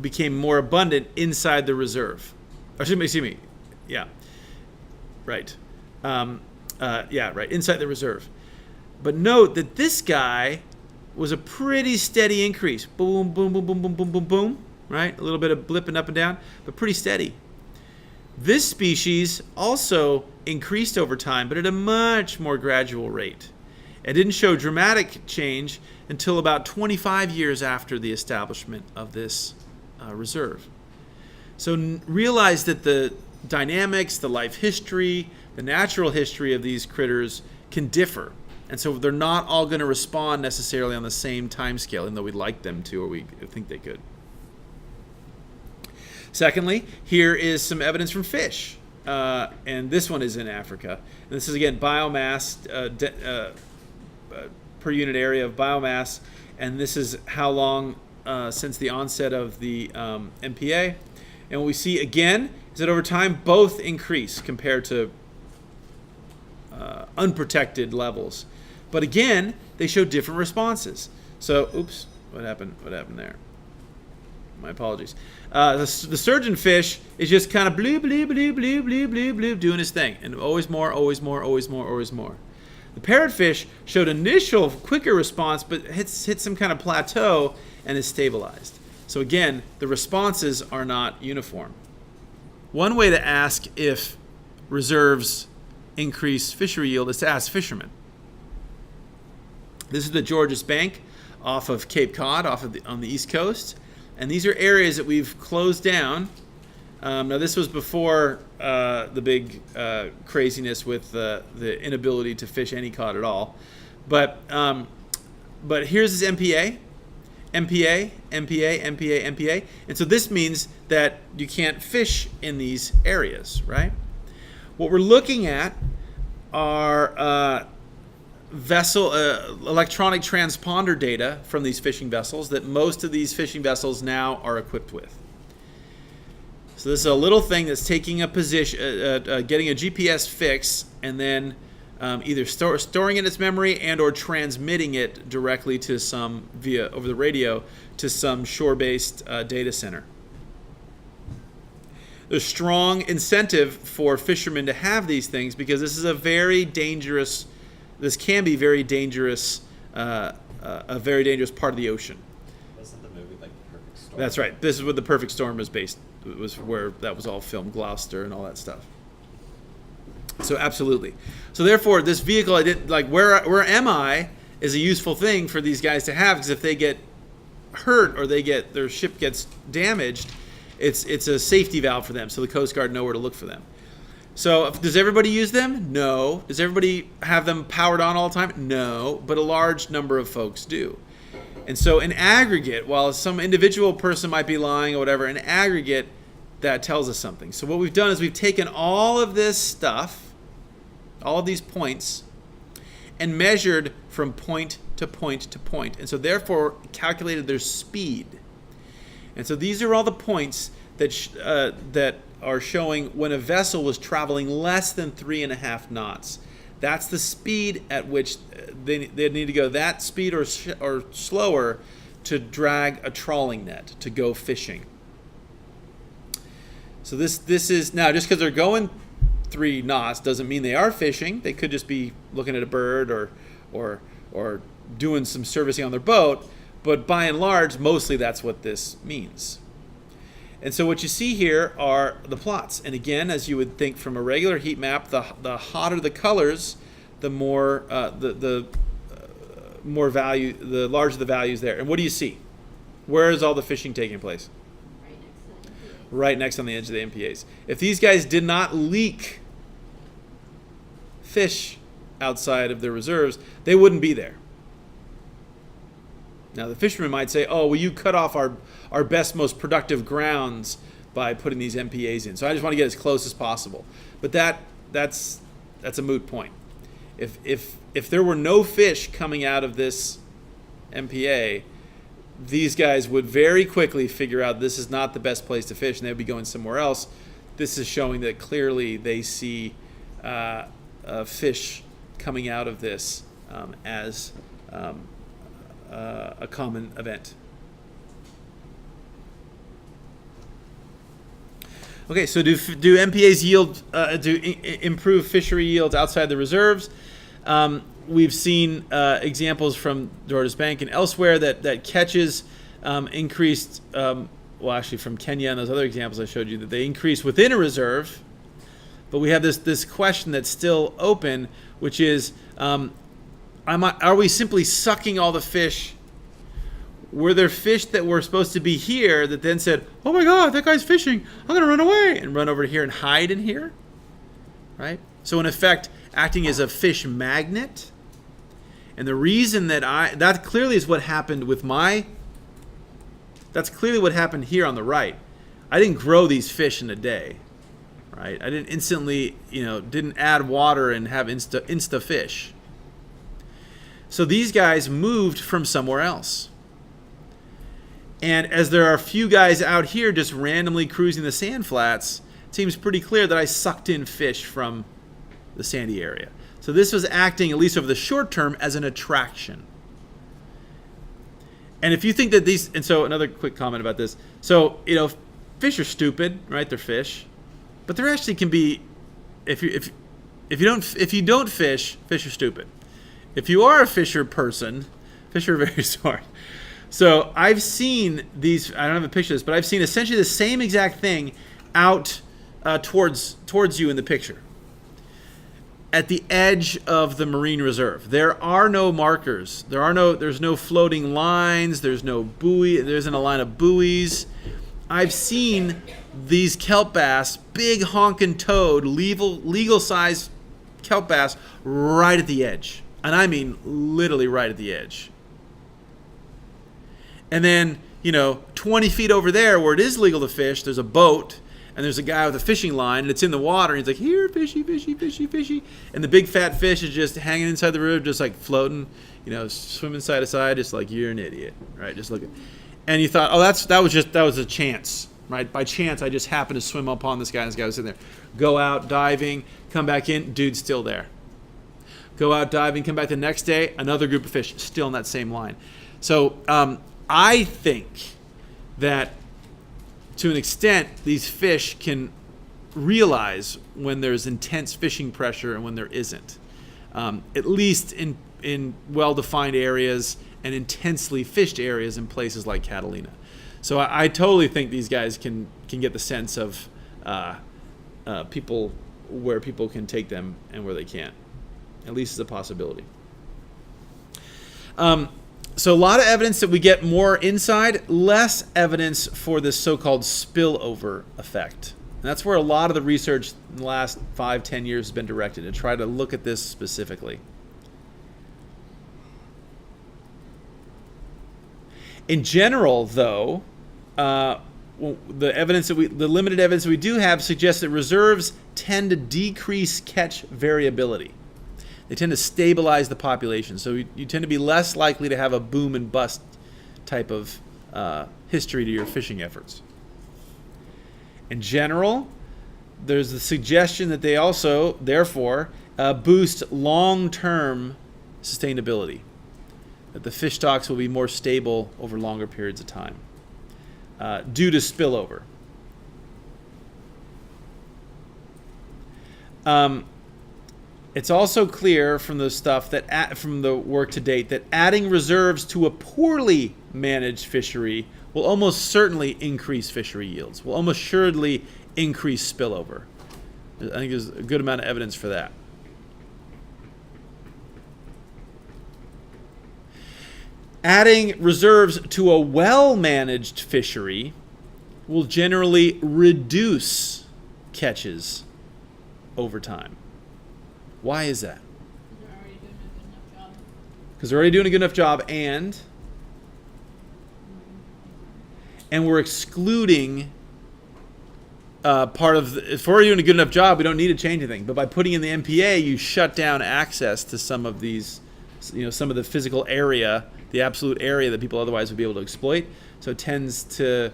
became more abundant inside the reserve. Or excuse me. Yeah. Right. Right. Inside the reserve. But note that this guy was a pretty steady increase. Boom, boom, boom, boom, boom, boom, boom, boom. Right? A little bit of blipping up and down, but pretty steady. This species also increased over time, but at a much more gradual rate. It didn't show dramatic change until about 25 years after the establishment of this reserve. So realize that the dynamics, the life history, the natural history of these critters can differ. And so they're not all going to respond necessarily on the same time scale, even though we'd like them to or we think they could. Secondly, here is some evidence from fish. And this one is in Africa. And this is, again, biomass per unit area of biomass. And this is how long since the onset of the MPA. And what we see, again, is that over time, both increase compared to unprotected levels. But again, they show different responses. So, oops, what happened there? My apologies. The surgeon fish is just kind of bloop, bloop, bloop, bloop, bloop, bloop, bloop, doing his thing. And always more, always more, always more, always more. The parrotfish showed initial quicker response, but hit some kind of plateau and is stabilized. So again, the responses are not uniform. One way to ask if reserves increase fishery yield is to ask fishermen. This is the Georges Bank off of Cape Cod, on the East Coast. And these are areas that we've closed down. Now, this was before the big craziness with the inability to fish any cod at all. But here's this MPA, MPA, MPA, MPA, MPA. And so this means that you can't fish in these areas, right? What we're looking at are electronic transponder data from these fishing vessels that most of these fishing vessels now are equipped with. So this is a little thing that's taking a position, getting a GPS fix, and then either storing it in its memory and or transmitting it directly to over the radio to some shore-based data center. There's strong incentive for fishermen to have these things because this is this can be very dangerous, a very dangerous part of the ocean. Wasn't the movie like The Perfect Storm? That's right. This is what The Perfect Storm was based. It was where that was all filmed, Gloucester and all that stuff. So absolutely. So therefore, this vehicle, I didn't like. Where am I? Is a useful thing for these guys to have because if they get hurt or their ship gets damaged, it's a safety valve for them. So the Coast Guard know where to look for them. So does everybody use them? No. Does everybody have them powered on all the time? No. But a large number of folks do. And so in aggregate, while some individual person might be lying or whatever, in aggregate, that tells us something. So what we've done is we've taken all of this stuff, all of these points, and measured from point to point to point. And so therefore calculated their speed. And so these are all the points that are showing when a vessel was traveling less than 3.5 knots. That's the speed at which they need to go, that speed or slower, to drag a trawling net, to go fishing. So this is, now just because they're going 3 knots doesn't mean they are fishing. They could just be looking at a bird or doing some servicing on their boat. But by and large, mostly that's what this means. And so what you see here are the plots. And again, as you would think from a regular heat map, the hotter the colors, the more more value, the larger the values there. And what do you see? Where is all the fishing taking place? Right next on the edge of the MPAs. If these guys did not leak fish outside of their reserves, they wouldn't be there. Now the fishermen might say, oh, well, you cut off our best, most productive grounds by putting these MPAs in. So I just want to get as close as possible. But that's a moot point. If there were no fish coming out of this MPA, these guys would very quickly figure out this is not the best place to fish and they'd be going somewhere else. This is showing that clearly they see fish coming out of this as a common event. Okay, so do MPAs yield improve fishery yields outside the reserves? We've seen examples from Dordas Bank and elsewhere that catches increased. Well, actually, from Kenya and those other examples I showed you, that they increase within a reserve. But we have this question that's still open, which is, are we simply sucking all the fish? Were there fish that were supposed to be here that then said, oh my God, that guy's fishing, I'm going to run away, and run over here and hide in here? Right? So in effect, acting as a fish magnet. And the reason that clearly is what happened with that's clearly what happened here on the right. I didn't grow these fish in a day, right? I didn't instantly, didn't add water and have insta fish. So these guys moved from somewhere else. And as there are a few guys out here just randomly cruising the sand flats, it seems pretty clear that I sucked in fish from the sandy area. So this was acting, at least over the short term, as an attraction. And if you think that and so another quick comment about this. So, fish are stupid, right? They're fish. But there actually can be, if you don't fish, fish are stupid. If you are a fisher person, fish are very smart. So I've seen these, I don't have a picture of this, but I've seen essentially the same exact thing out towards you in the picture. At the edge of the marine reserve. There are no markers. There's no floating lines. There's no buoy. There isn't a line of buoys. I've seen these kelp bass, big honkin' toad, legal size kelp bass, right at the edge. And I mean literally right at the edge. And then, 20 feet over there where it is legal to fish, there's a boat. And there's a guy with a fishing line, and it's in the water, and he's like, here, fishy, fishy, fishy, fishy. And the big fat fish is just hanging inside the river, just like floating, swimming side to side, just like, you're an idiot, right? Just look at. And you thought, oh, that was a chance, right? By chance, I just happened to swim upon this guy, and this guy was sitting there. Go out diving, come back in, dude's still there. Go out diving, come back the next day, another group of fish still in that same line. So I think that, to an extent, these fish can realize when there's intense fishing pressure and when there isn't, at least in well-defined areas and intensely fished areas in places like Catalina. So I totally think these guys can get the sense of people, where people can take them and where they can't. At least it's a possibility. So a lot of evidence that we get more inside, less evidence for this so-called spillover effect. And that's where a lot of the research in the last 5-10 years has been directed, to try to look at this specifically. In general, though, the limited evidence that we do have suggests that reserves tend to decrease catch variability. They tend to stabilize the population. So you tend to be less likely to have a boom and bust type of history to your fishing efforts. In general, there's the suggestion that they also, therefore, boost long-term sustainability. That the fish stocks will be more stable over longer periods of time due to spillover. It's also clear from the stuff from the work to date that adding reserves to a poorly managed fishery will almost certainly increase fishery yields, will almost assuredly increase spillover. I think there's a good amount of evidence for that. Adding reserves to a well-managed fishery will generally reduce catches over time. Why is that? Because they're already doing a good enough job, and we're excluding part of if we're already doing a good enough job, we don't need to change anything. But by putting in the MPA, you shut down access to some of these, some of the physical area, the absolute area that people otherwise would be able to exploit. So it tends to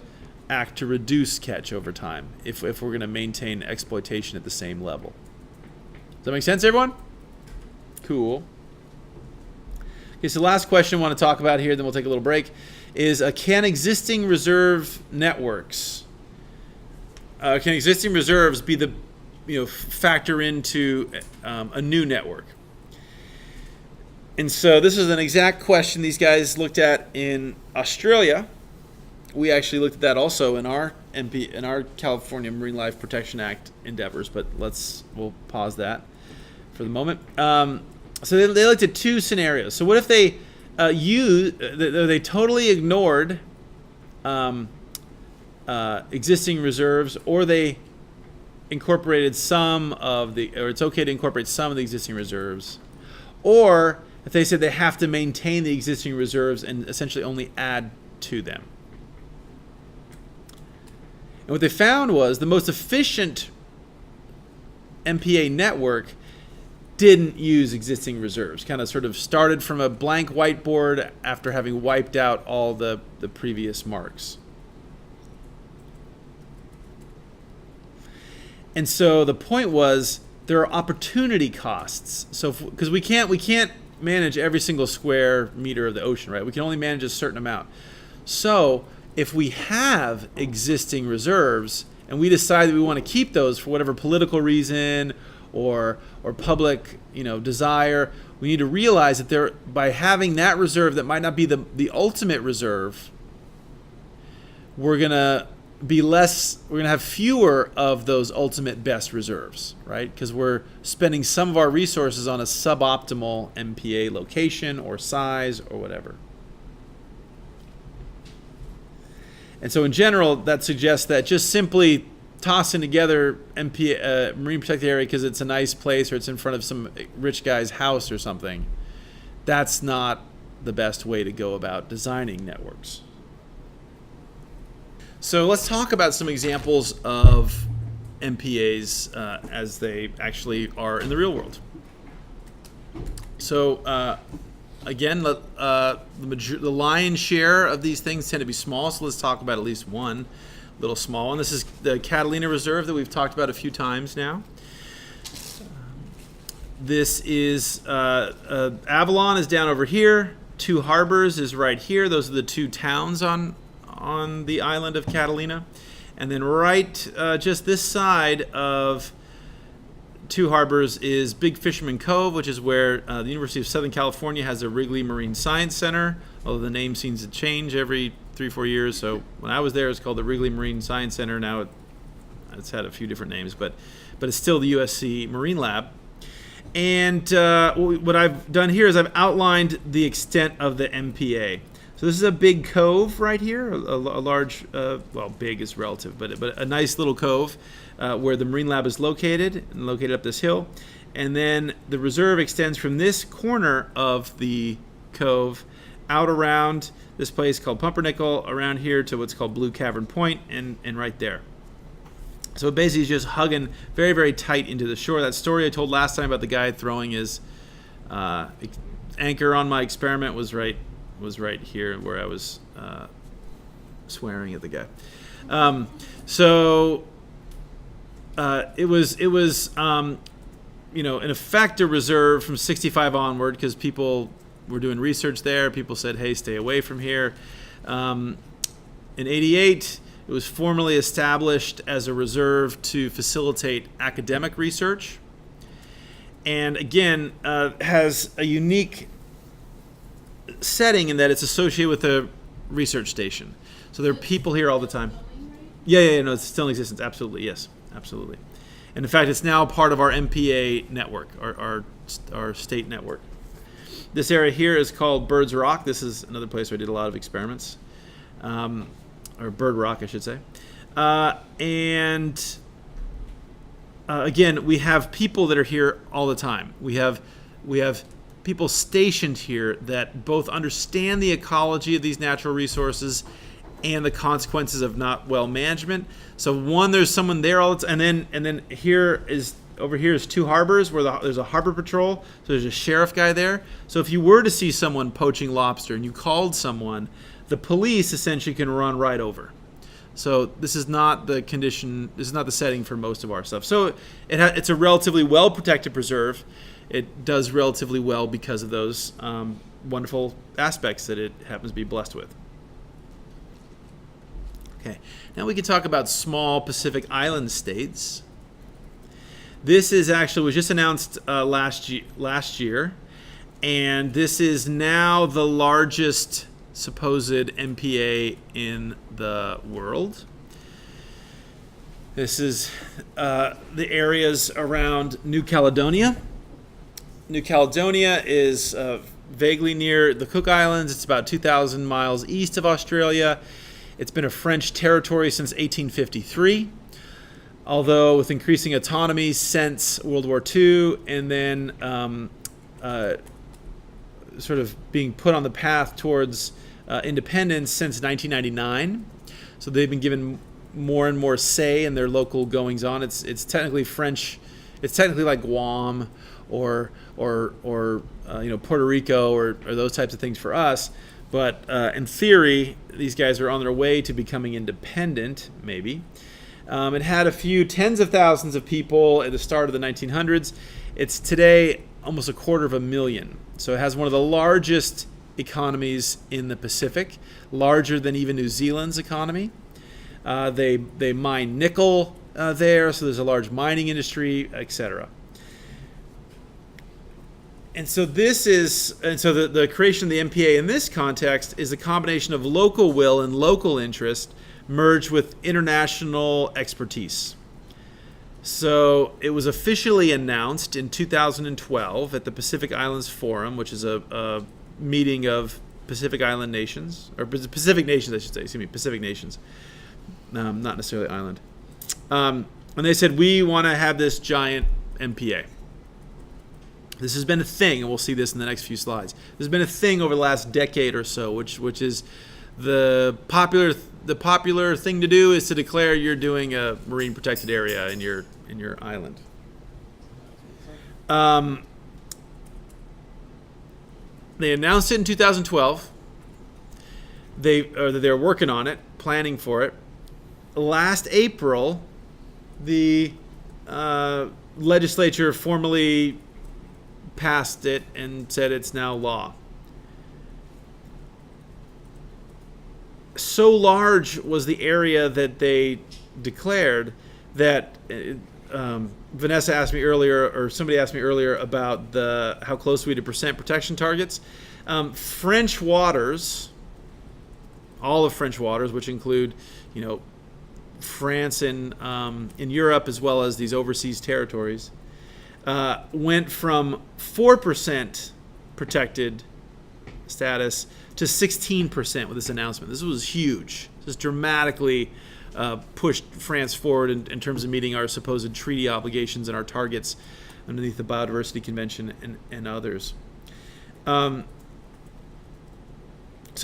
act to reduce catch over time if we're going to maintain exploitation at the same level. Does that make sense, everyone? Cool. Okay, so last question I want to talk about here, then we'll take a little break, is can existing reserve networks can existing reserves be the, factor into a new network? And so this is an exact question these guys looked at in Australia. We actually looked at that also in our California Marine Life Protection Act endeavors, but we'll pause that for the moment. So they looked at two scenarios. So what if they totally ignored existing reserves, or they incorporated it's okay to incorporate some of the existing reserves, or if they said they have to maintain the existing reserves and essentially only add to them. And what they found was the most efficient MPA network didn't use existing reserves, kind of sort of started from a blank whiteboard after having wiped out all the previous marks. And so the point was there are opportunity costs. So because we can't manage every single square meter of the ocean, right? We can only manage a certain amount. So if we have existing reserves and we decide that we want to keep those for whatever political reason or public, desire, we need to realize that by having that reserve that might not be the ultimate reserve, we're going to have fewer of those ultimate best reserves, right? Because we're spending some of our resources on a suboptimal MPA location or size or whatever. And so in general, that suggests that just simply tossing together MPA, marine protected area because it's a nice place or it's in front of some rich guy's house or something, that's not the best way to go about designing networks. So let's talk about some examples of MPAs as they actually are in the real world. So again, the lion's share of these things tend to be small, so let's talk about at least one little small one. This is the Catalina Reserve that we've talked about a few times now. This is Avalon is down over here. Two Harbors is right here. Those are the two towns on the island of Catalina. And then right just this side of Two Harbors is Big Fisherman Cove, which is where the University of Southern California has a Wrigley Marine Science Center, although the name seems to change every 3-4 years. So when I was there, it's called the Wrigley Marine Science Center. Now it's had a few different names, but it's still the USC Marine Lab. And what I've done here is I've outlined the extent of the MPA. So this is a big cove right here, a large, big is relative, but a nice little cove where the Marine Lab is located up this hill. And then the reserve extends from this corner of the cove out around this place called Pumpernickel, around here to what's called Blue Cavern Point, and right there. So basically it's just hugging very, very tight into the shore. That story I told last time about the guy throwing his anchor on my experiment was right here where I was swearing at the guy. It was in effect a reserve from 65 onward because people were doing research there. People said, hey, stay away from here. In 88, it was formally established as a reserve to facilitate academic research. And again, has a unique setting in that it's associated with a research station. So there are people here all the time. Yeah, no, it's still in existence. Absolutely, yes, absolutely. And in fact, it's now part of our MPA network, our state network. This area here is called Bird's Rock. This is another place where I did a lot of experiments, or Bird Rock, I should say. Again, we have people that are here all the time. We have people stationed here that both understand the ecology of these natural resources and the consequences of not well management. So there's someone there all the time, and then over here is Two Harbors where there's a harbor patrol. So there's a sheriff guy there. So if you were to see someone poaching lobster and you called someone, the police essentially can run right over. So this is not the condition. This is not the setting for most of our stuff. So it's a relatively well protected preserve. It does relatively well because of those wonderful aspects that it happens to be blessed with. Okay, now we can talk about small Pacific Island states. This is actually was just announced last year, and this is now the largest supposed MPA in the world. This is the areas around New Caledonia. New Caledonia is vaguely near the Cook Islands. It's about 2,000 miles east of Australia. It's been a French territory since 1853, although with increasing autonomy since World War II, and then sort of being put on the path towards independence since 1999. So they've been given more and more say in their local goings on. It's technically French. It's technically like Guam or Puerto Rico or those types of things for us. But in theory, these guys are on their way to becoming independent, maybe. It had a few tens of thousands of people at the start of the 1900s. It's today almost 250,000. So it has one of the largest economies in the Pacific, larger than even New Zealand's economy. They mine nickel there, so there's a large mining industry, etc. And so the creation of the MPA in this context is a combination of local will and local interest merged with international expertise. So it was officially announced in 2012 at the Pacific Islands Forum, which is a meeting of Pacific Island nations, or Pacific nations, I should say. Excuse me, Pacific nations, not necessarily island. And they said, we want to have this giant MPA. This has been a thing, and we'll see this in the next few slides. There's been a thing over the last decade or so, which is the popular thing to do is to declare you're doing a marine protected area in your island. They announced it in 2012. They're working on it, planning for it. Last April, the legislature formally passed it and said it's now law. So large was the area that they declared that Vanessa asked me earlier, or somebody asked me earlier about how close we to percent protection targets. French waters, all of French waters, which include, France and in Europe as well as these overseas territories, went from 4% protected status to 16% with this announcement. This was huge. This dramatically pushed France forward in terms of meeting our supposed treaty obligations and our targets underneath the Biodiversity Convention and others. So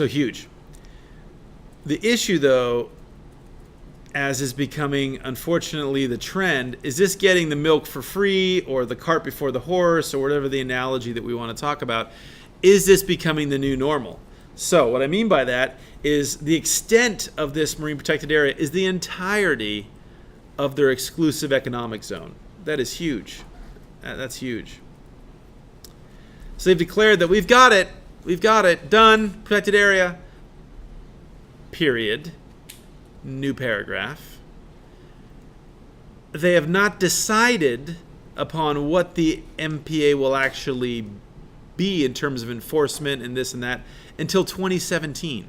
huge. The issue, though, as is becoming, unfortunately, the trend, is this getting the milk for free or the cart before the horse or whatever the analogy that we want to talk about? Is this becoming the new normal? So what I mean by that is the extent of this marine protected area is the entirety of their exclusive economic zone. That is huge. That's huge. So they've declared that we've got it, done, protected area, period. New paragraph. They have not decided upon what the MPA will actually be in terms of enforcement and this and that until 2017.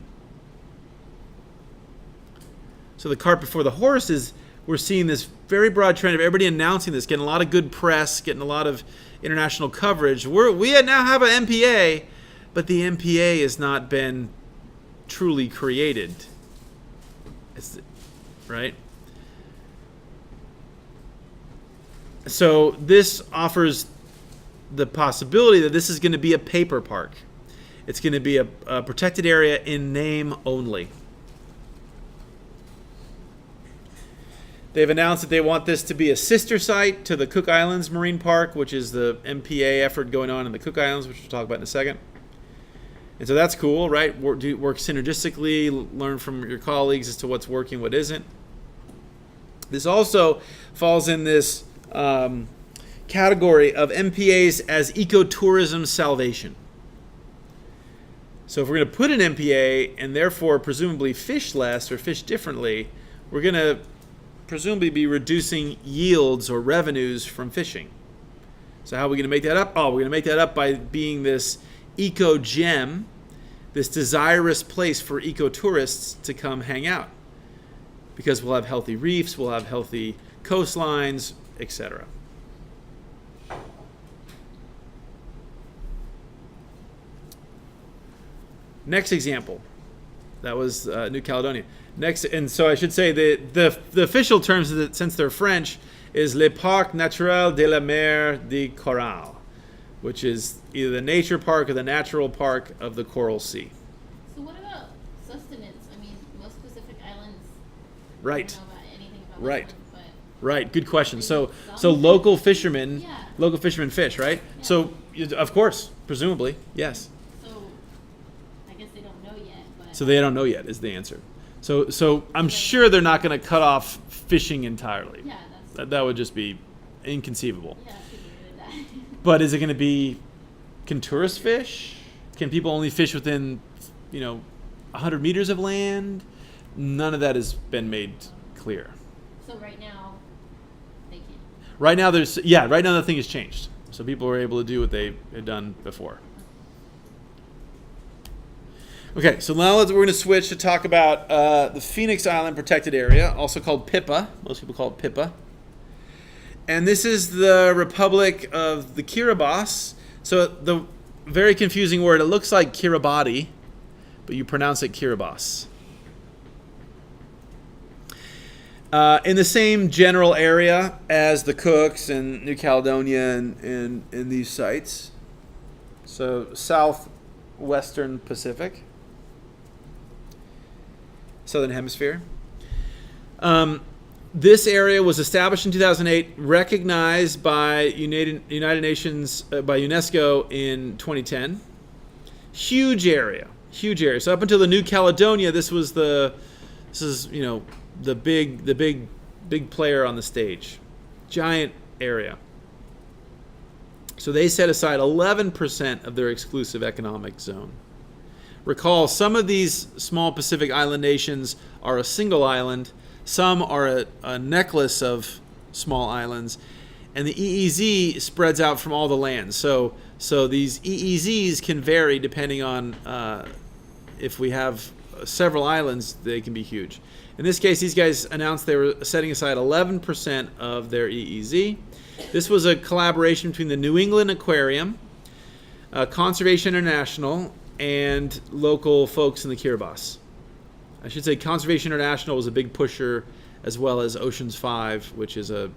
So the cart before the horse is we're seeing this very broad trend of everybody announcing this, getting a lot of good press, getting a lot of international coverage. We now have an MPA, but the MPA has not been truly created. Right? So this offers the possibility that this is going to be a paper park. It's going to be a protected area in name only. They've announced that they want this to be a sister site to the Cook Islands Marine Park, which is the MPA effort going on in the Cook Islands, which we'll talk about in a second. And so that's cool, right? Work synergistically, learn from your colleagues as to what's working, what isn't. This also falls in this category of MPAs as ecotourism salvation. So if we're going to put an MPA and therefore presumably fish less or fish differently, we're going to presumably be reducing yields or revenues from fishing. So how are we going to make that up? Oh, we're going to make that up by being this eco gem, this desirous place for eco-tourists to come hang out. Because we'll have healthy reefs, we'll have healthy coastlines, etc. Next example. That was New Caledonia. Next, and so I should say the official terms, since they're French, is Le Parc Naturel de la Mer de Coral, which is either the nature park or the natural park of the Coral Sea. So what about sustenance? I mean, most Pacific Islands. Right. I don't know about anything about Right. them, but Right. Good question. So Some- local fishermen, Yeah. local fishermen fish, right? Yeah. So of course, presumably, yes. so I guess they don't know yet. But So they don't know yet is the answer. So I'm sure they're not going to cut off fishing entirely. yeah, that's That would just be inconceivable. yeah, I figured that. But is it going to be? Can tourists fish? Can people only fish within, 100 meters of land? None of that has been made clear. So right now, they can. Right now, right now nothing has changed. So people are able to do what they had done before. Okay, so now we're going to switch to talk about the Phoenix Island Protected Area, also called PIPA. Most people call it PIPA. And this is the Republic of the Kiribati. So the very confusing word, it looks like Kiribati, but you pronounce it Kiribati. In the same general area as the Cooks and New Caledonia and these sites. So southwestern Pacific. Southern Hemisphere. This area was established in 2008, recognized by United Nations, by UNESCO in 2010. Huge area. So up until the New Caledonia, this is the big player on the stage. Giant area. So they set aside 11% of their exclusive economic zone. Recall, some of these small Pacific island nations are a single island, some are a necklace of small islands, and the EEZ spreads out from all the lands. So these EEZs can vary depending on if we have several islands, they can be huge. In this case, these guys announced they were setting aside 11% of their EEZ. This was a collaboration between the New England Aquarium, Conservation International, and local folks in the Kiribati. I should say Conservation International was a big pusher, as well as Oceans 5, which is a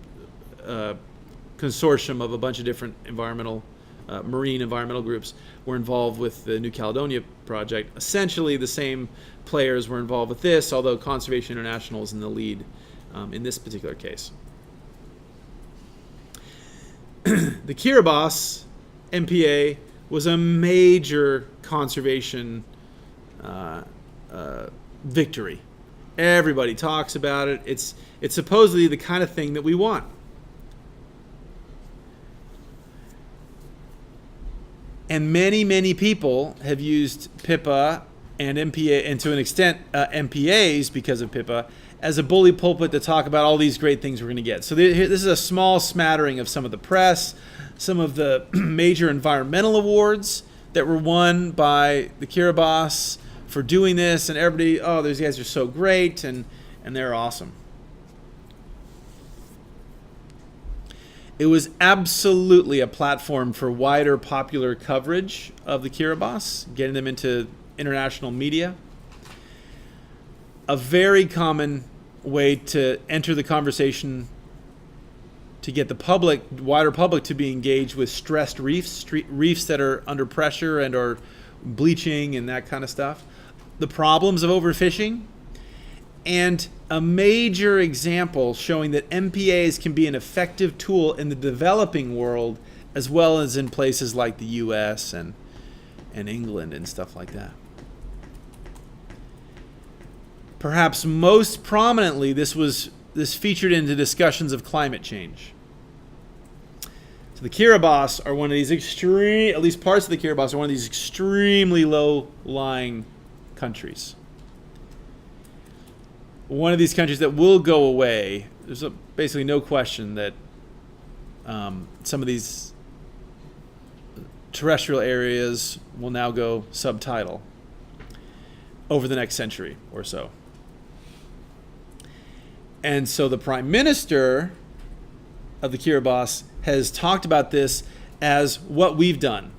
consortium of a bunch of different marine environmental groups were involved with the New Caledonia project. Essentially the same players were involved with this, although Conservation International is in the lead in this particular case. The Kiribati MPA was a major conservation victory. Everybody talks about it. It's supposedly the kind of thing that we want. And many people have used PIPA and MPA, and to an extent MPAs because of PIPA, as a bully pulpit to talk about all these great things we're going to get. So this is a small smattering of some of the press, some of the major environmental awards that were won by the Kiribati for doing this, and everybody, oh, these guys are so great, and they're awesome. It was absolutely a platform for wider popular coverage of the Kiribati, getting them into international media. A very common way to enter the conversation to get the wider public to be engaged with stressed reefs that are under pressure and are bleaching and that kind of stuff. The problems of overfishing, and a major example showing that MPAs can be an effective tool in the developing world as well as in places like the US and England and stuff like that. Perhaps most prominently, this featured into discussions of climate change. So the Kiribati are one of these at least parts of the Kiribati are one of these extremely low-lying countries. One of these countries that will go away. There's basically no question that some of these terrestrial areas will now go subtidal over the next century or so. And so the Prime Minister of the Kiribati has talked about this as what we've done.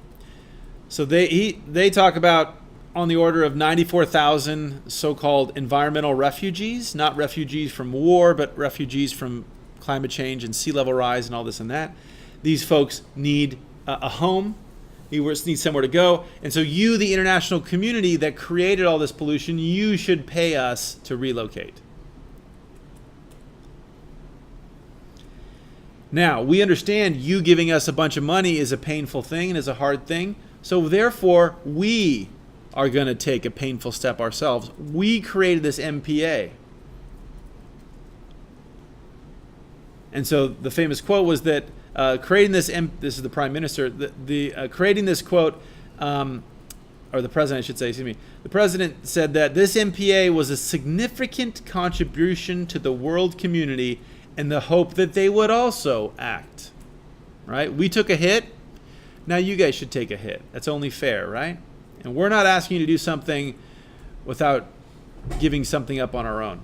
So they talk about on the order of 94,000 so-called environmental refugees, not refugees from war, but refugees from climate change and sea level rise and all this and that. These folks need a home, need somewhere to go. And so you, the international community that created all this pollution, you should pay us to relocate. Now, we understand you giving us a bunch of money is a painful thing and is a hard thing. So therefore, we are going to take a painful step ourselves. We created this MPA. And so the famous quote was that creating this is the Prime Minister, creating this quote, or the President, I should say, excuse me. The President said that this MPA was a significant contribution to the world community in the hope that they would also act. Right? We took a hit. Now you guys should take a hit. That's only fair, right? And we're not asking you to do something without giving something up on our own.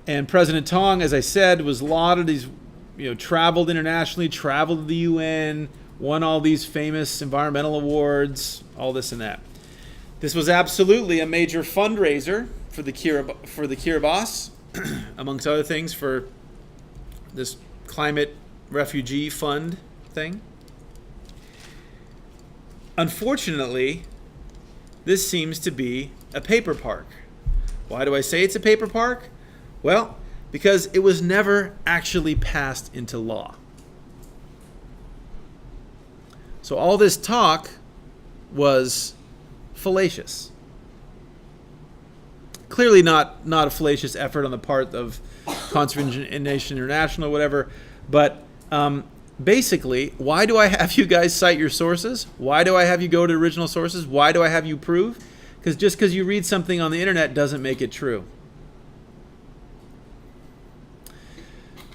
And President Tong, as I said, was lauded. He's traveled internationally, traveled to the UN, won all these famous environmental awards, all this and that. This was absolutely a major fundraiser for the Kiribati, amongst other things, for this climate refugee fund thing. Unfortunately, this seems to be a paper park. Why do I say it's a paper park? Well, because it was never actually passed into law. So all this talk was fallacious. Clearly not a fallacious effort on the part of Conservation International or whatever, but basically, why do I have you guys cite your sources? Why do I have you go to original sources? Why do I have you prove? Because just because you read something on the internet doesn't make it true.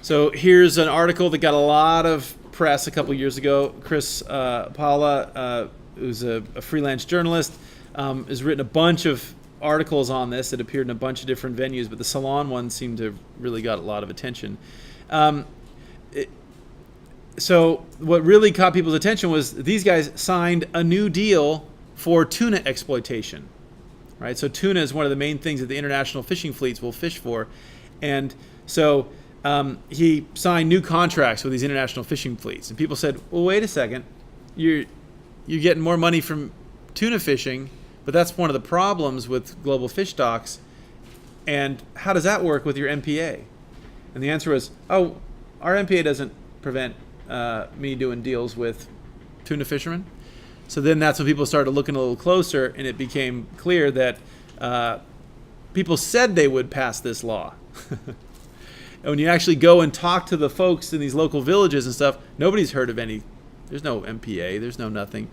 So here's an article that got a lot of press a couple years ago. Chris Paula, who's a freelance journalist, has written a bunch of articles on this that appeared in a bunch of different venues, but the Salon one seemed to have really got a lot of attention. So what really caught people's attention was these guys signed a new deal for tuna exploitation, right? So tuna is one of the main things that the international fishing fleets will fish for. And so he signed new contracts with these international fishing fleets. And people said, well, wait a second, you're getting more money from tuna fishing, but that's one of the problems with global fish stocks. And how does that work with your MPA? And the answer was, oh, our MPA doesn't prevent me doing deals with tuna fishermen. So then that's when people started looking a little closer, and it became clear that people said they would pass this law. And when you actually go and talk to the folks in these local villages and stuff, nobody's heard of any. There's no MPA. There's no nothing.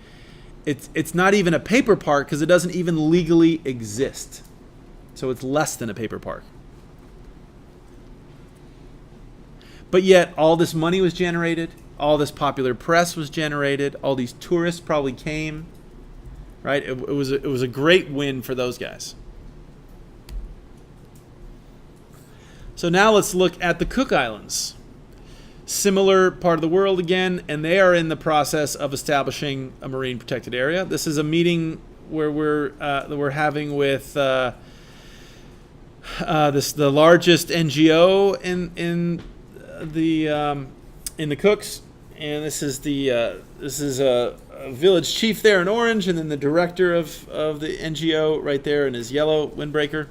It's not even a paper park because it doesn't even legally exist. So it's less than a paper park. But yet all this money was generated. All this popular press was generated. All these tourists probably came. Right? It was a great win for those guys. So now let's look at the Cook Islands. Similar part of the world again, and they are in the process of establishing a marine protected area. This is a meeting where we're having with the largest NGO in the Cooks, and this is a village chief there in orange, and then the director of the NGO right there in his yellow windbreaker.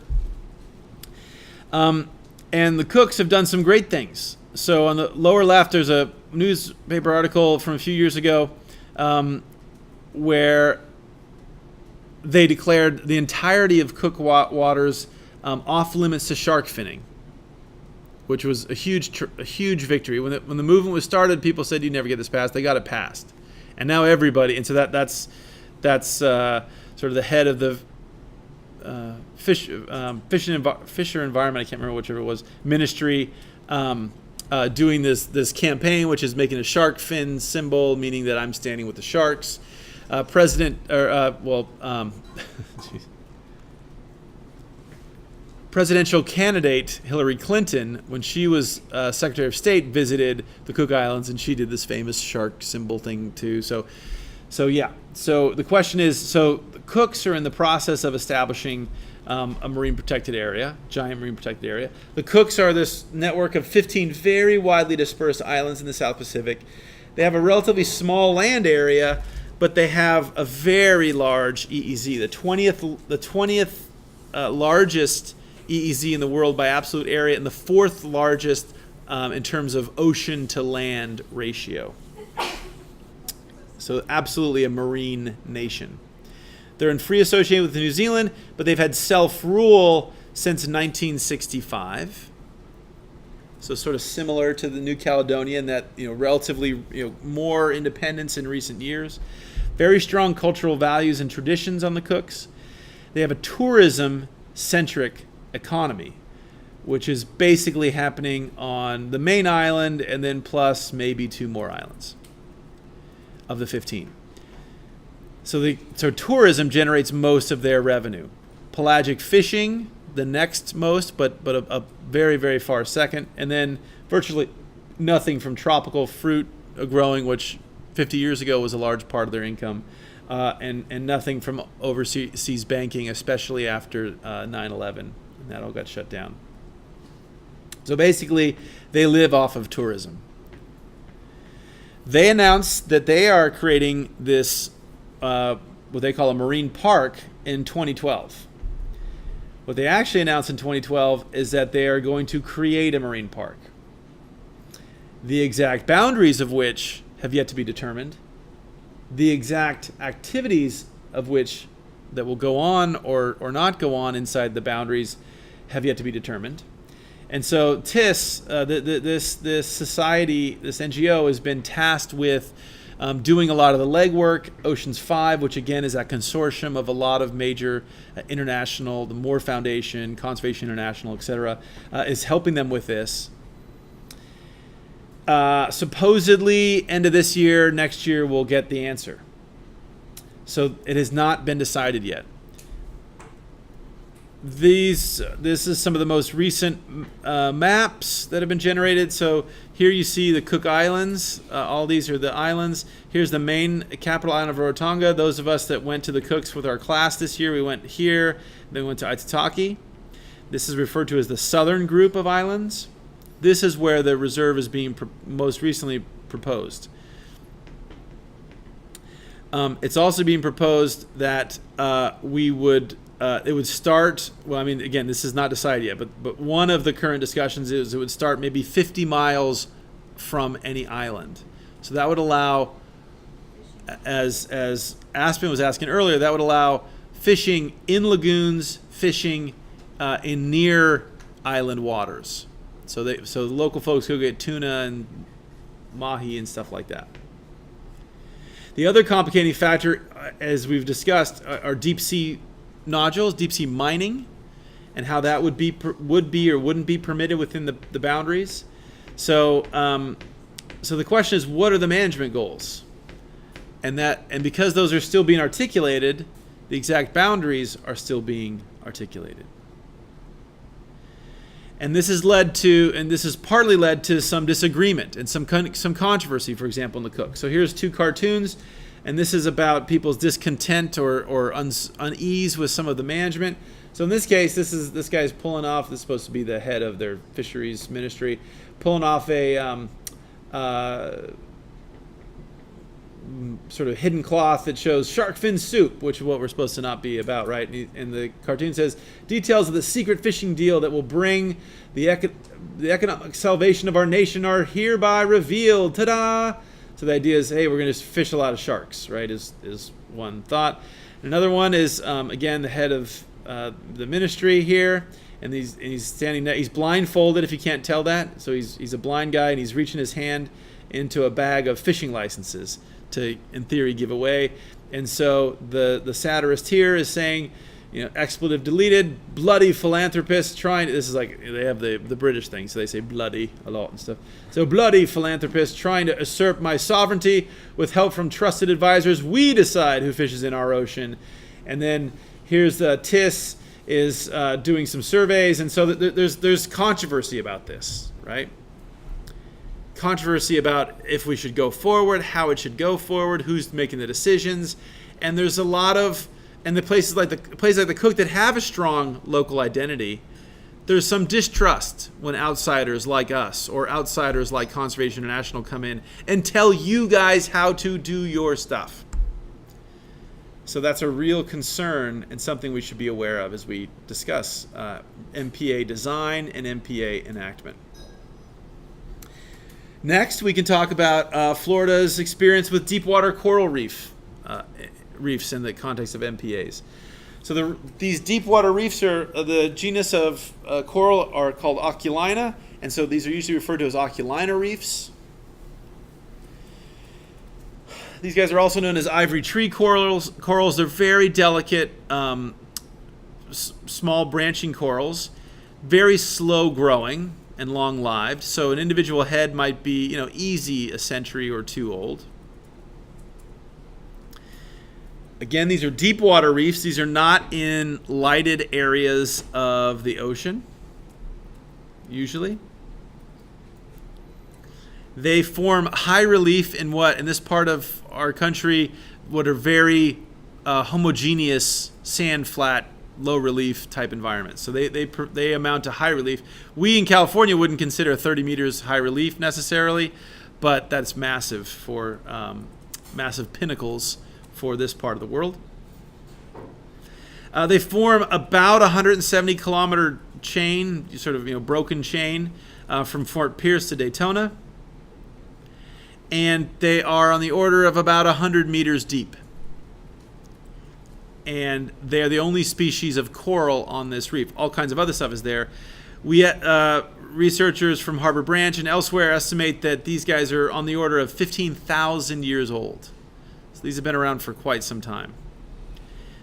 And the Cooks have done some great things. So on the lower left, there's a newspaper article from a few years ago where they declared the entirety of Cook waters off limits to shark finning. which was a huge victory. When the movement was started, people said, you never get this passed. They got it passed. And now everybody, and so that's sort of the head of the Fisher Environment, I can't remember whichever it was, ministry, doing this campaign, which is making a shark fin symbol, meaning that I'm standing with the sharks. Presidential candidate Hillary Clinton, when she was Secretary of State, visited the Cook Islands, and she did this famous shark symbol thing too. So the question is, so the Cooks are in the process of establishing a marine protected area, giant marine protected area. The Cooks are this network of 15 very widely dispersed islands in the South Pacific. They have a relatively small land area, but they have a very large EEZ, the 20th largest EEZ in the world by absolute area, and the 4th largest in terms of ocean to land ratio. So absolutely a marine nation. They're in free association with New Zealand, but they've had self-rule since 1965. So sort of similar to the New Caledonia in that, relatively, more independence in recent years. Very strong cultural values and traditions on the Cooks. They have a tourism-centric economy, which is basically happening on the main island and then plus maybe 2 more islands of the 15. So tourism generates most of their revenue. Pelagic fishing, the next most, but a very, very far second. And then virtually nothing from tropical fruit growing, which 50 years ago was a large part of their income. And nothing from overseas banking, especially after 9/11. And that all got shut down. So basically, they live off of tourism. They announced that they are creating this, what they call a marine park, in 2012. What they actually announced in 2012 is that they are going to create a marine park, the exact boundaries of which have yet to be determined, the exact activities of which that will go on or not go on inside the boundaries have yet to be determined. And so TIS, this society, this NGO, has been tasked with doing a lot of the legwork. Oceans 5, which again is that consortium of a lot of major international, the Moore Foundation, Conservation International, etc., is helping them with this. Supposedly, end of this year, next year, we'll get the answer. So it has not been decided yet. This is some of the most recent maps that have been generated. So here you see the Cook Islands. All these are the islands. Here's the main capital island of Rarotonga. Those of us that went to the Cooks with our class this year, we went here, then we went to Aitutaki. This is referred to as the southern group of islands. This is where the reserve is being most recently proposed. It's also being proposed that it would start, well, I mean, again, this is not decided yet, but one of the current discussions is it would start maybe 50 miles from any island. So that would allow, as Aspen was asking earlier, that would allow fishing in lagoons, fishing in near island waters. So the local folks go get tuna and mahi and stuff like that. The other complicating factor, as we've discussed, are deep sea nodules, deep sea mining, and how that would be or wouldn't be permitted within the boundaries. So the question is, what are the management goals? And because those are still being articulated, the exact boundaries are still being articulated. And this has partly led to some disagreement and some controversy, for example, in the Cook. So here's 2 cartoons, and this is about people's discontent or unease with some of the management. So in this case, this guy's pulling off. This is supposed to be the head of their fisheries ministry, pulling off a sort of hidden cloth that shows shark fin soup, which is what we're supposed to not be about, right? And the cartoon says, details of the secret fishing deal that will bring the economic salvation of our nation are hereby revealed. Ta-da! So the idea is, hey, we're going to fish a lot of sharks, right, is one thought. Another one is, again, the head of the ministry here, and he's standing there. He's blindfolded, if you can't tell that. So he's a blind guy, and he's reaching his hand into a bag of fishing licenses to, in theory, give away. And so the satirist here is saying, expletive deleted, bloody philanthropist trying to, this is like, they have the British thing, so they say bloody a lot and stuff. So bloody philanthropist trying to usurp my sovereignty with help from trusted advisors. We decide who fishes in our ocean. And then here's the TIS is doing some surveys. And so there's controversy about this, right? Controversy about if we should go forward, how it should go forward, who's making the decisions. And there's a lot of, and the places like the Cook that have a strong local identity, there's some distrust when outsiders like us or outsiders like Conservation International come in and tell you guys how to do your stuff. So that's a real concern and something we should be aware of as we discuss MPA design and MPA enactment. Next, we can talk about Florida's experience with deep water coral reefs in the context of MPAs. So these deep water reefs are the genus of coral are called Oculina, and so these are usually referred to as Oculina reefs. These guys are also known as ivory tree corals. They're very delicate, small branching corals, very slow growing and long-lived. So an individual head might be, easy a century or two old. Again, these are deep water reefs. These are not in lighted areas of the ocean, usually. They form high relief in this part of our country, what are very homogeneous sand flat, low relief type environments. So they amount to high relief. We in California wouldn't consider 30 meters high relief necessarily, but that's massive for massive pinnacles for this part of the world. They form about 170 kilometer chain, sort of broken chain from Fort Pierce to Daytona. And they are on the order of about 100 meters deep. And they're the only species of coral on this reef. All kinds of other stuff is there. Researchers from Harbor Branch and elsewhere estimate that these guys are on the order of 15,000 years old. So these have been around for quite some time.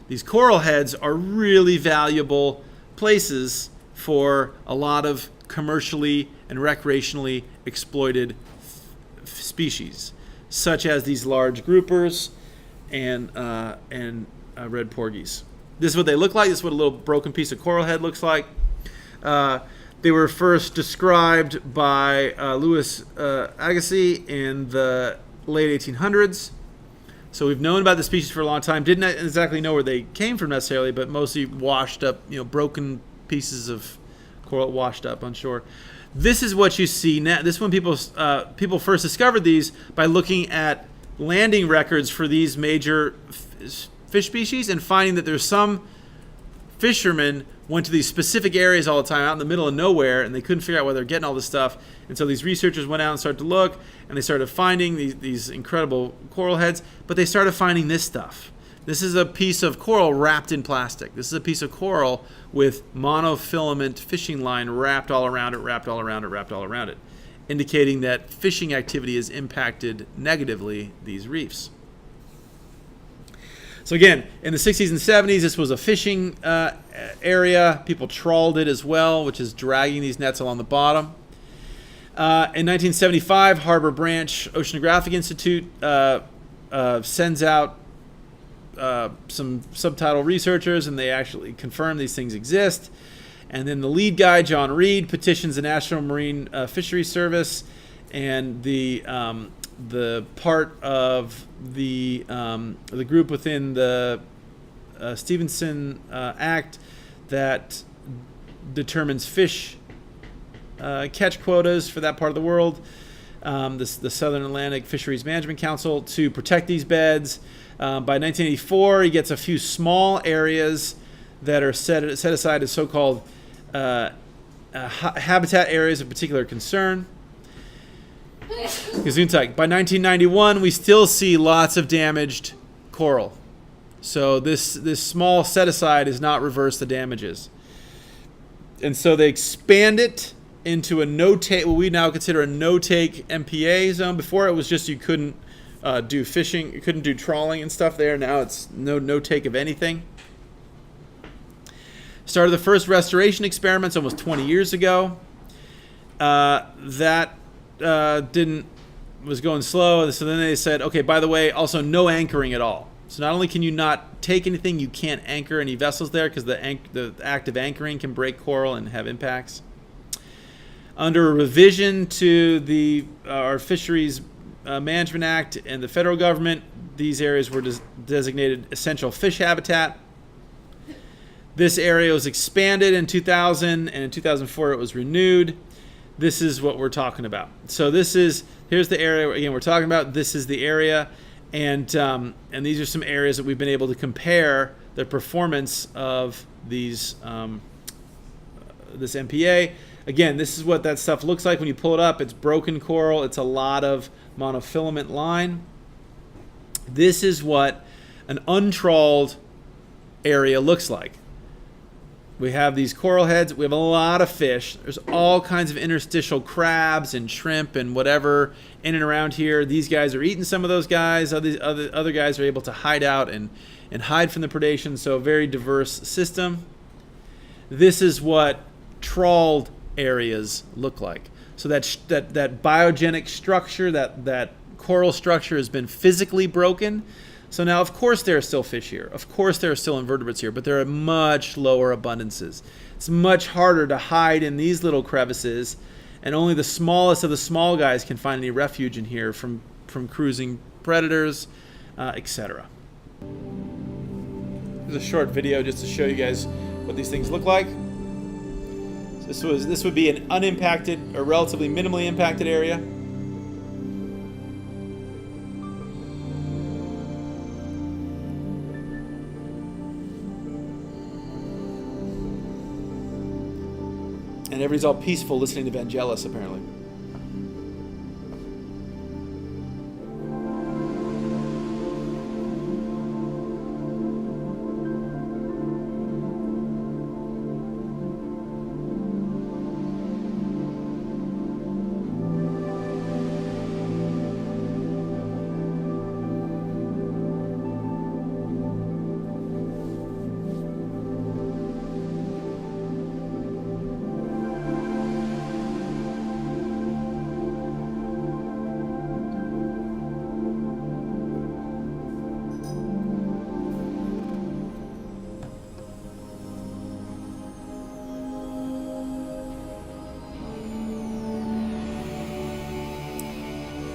These coral heads are really valuable places for a lot of commercially and recreationally exploited species, such as these large groupers and red porgies. This is what they look like. This is what a little broken piece of coral head looks like. They were first described by Louis Agassiz in the late 1800s. So we've known about the species for a long time. Didn't exactly know where they came from necessarily, but mostly washed up, broken pieces of coral washed up on shore. This is what you see now. This one people first discovered these by looking at landing records for these major fish species and finding that there's some fishermen went to these specific areas all the time out in the middle of nowhere, and they couldn't figure out where they're getting all this stuff. And so these researchers went out and started to look, and they started finding these incredible coral heads, but they started finding this stuff. This is a piece of coral wrapped in plastic. This is a piece of coral with monofilament fishing line wrapped all around it, indicating that fishing activity has impacted negatively these reefs. So again, in the 60s and 70s, this was a fishing area. People trawled it as well, which is dragging these nets along the bottom. In 1975, Harbor Branch Oceanographic Institute sends out some subtitle researchers, and they actually confirm these things exist. And then the lead guy, John Reed, petitions the National Marine Fisheries Service, and the part of the group within the Stevenson Act that determines fish catch quotas for that part of the world, the Southern Atlantic Fisheries Management Council, to protect these beds. By 1984, he gets a few small areas that are set aside as so-called habitat areas of particular concern. Gesundheit. By 1991, we still see lots of damaged coral. So this small set-aside has not reversed the damages. And so they expand it into a no-take, what we now consider a no-take MPA zone. Before it was just you couldn't do fishing, you couldn't do trawling and stuff there. Now it's no take of anything. Started the first restoration experiments almost 20 years ago. That was going slow. So then they said, okay, by the way, also no anchoring at all. So not only can you not take anything, you can't anchor any vessels there because the act of anchoring can break coral and have impacts. Under a revision to our Fisheries Management Act and the federal government, these areas were designated essential fish habitat. This area was expanded in 2000, and in 2004 it was renewed. This is what we're talking about. So here's the area again we're talking about. This is the area, and these are some areas that we've been able to compare the performance of these this MPA. Again, this is what that stuff looks like when you pull it up. It's broken coral. It's a lot of monofilament line. This is what an untrawled area looks like. We have these coral heads. We have a lot of fish. There's all kinds of interstitial crabs and shrimp and whatever in and around here. These guys are eating some of those guys. Other guys are able to hide out and hide from the predation. So a very diverse system. This is what trawled areas look like. So that biogenic structure, that coral structure has been physically broken. So now, of course, there are still fish here. Of course, there are still invertebrates here, but there are much lower abundances. It's much harder to hide in these little crevices, and only the smallest of the small guys can find any refuge in here from cruising predators, etc. Here's a short video just to show you guys what these things look like. So this would be an unimpacted or relatively minimally impacted area. And everybody's all peaceful listening to Vangelis, apparently.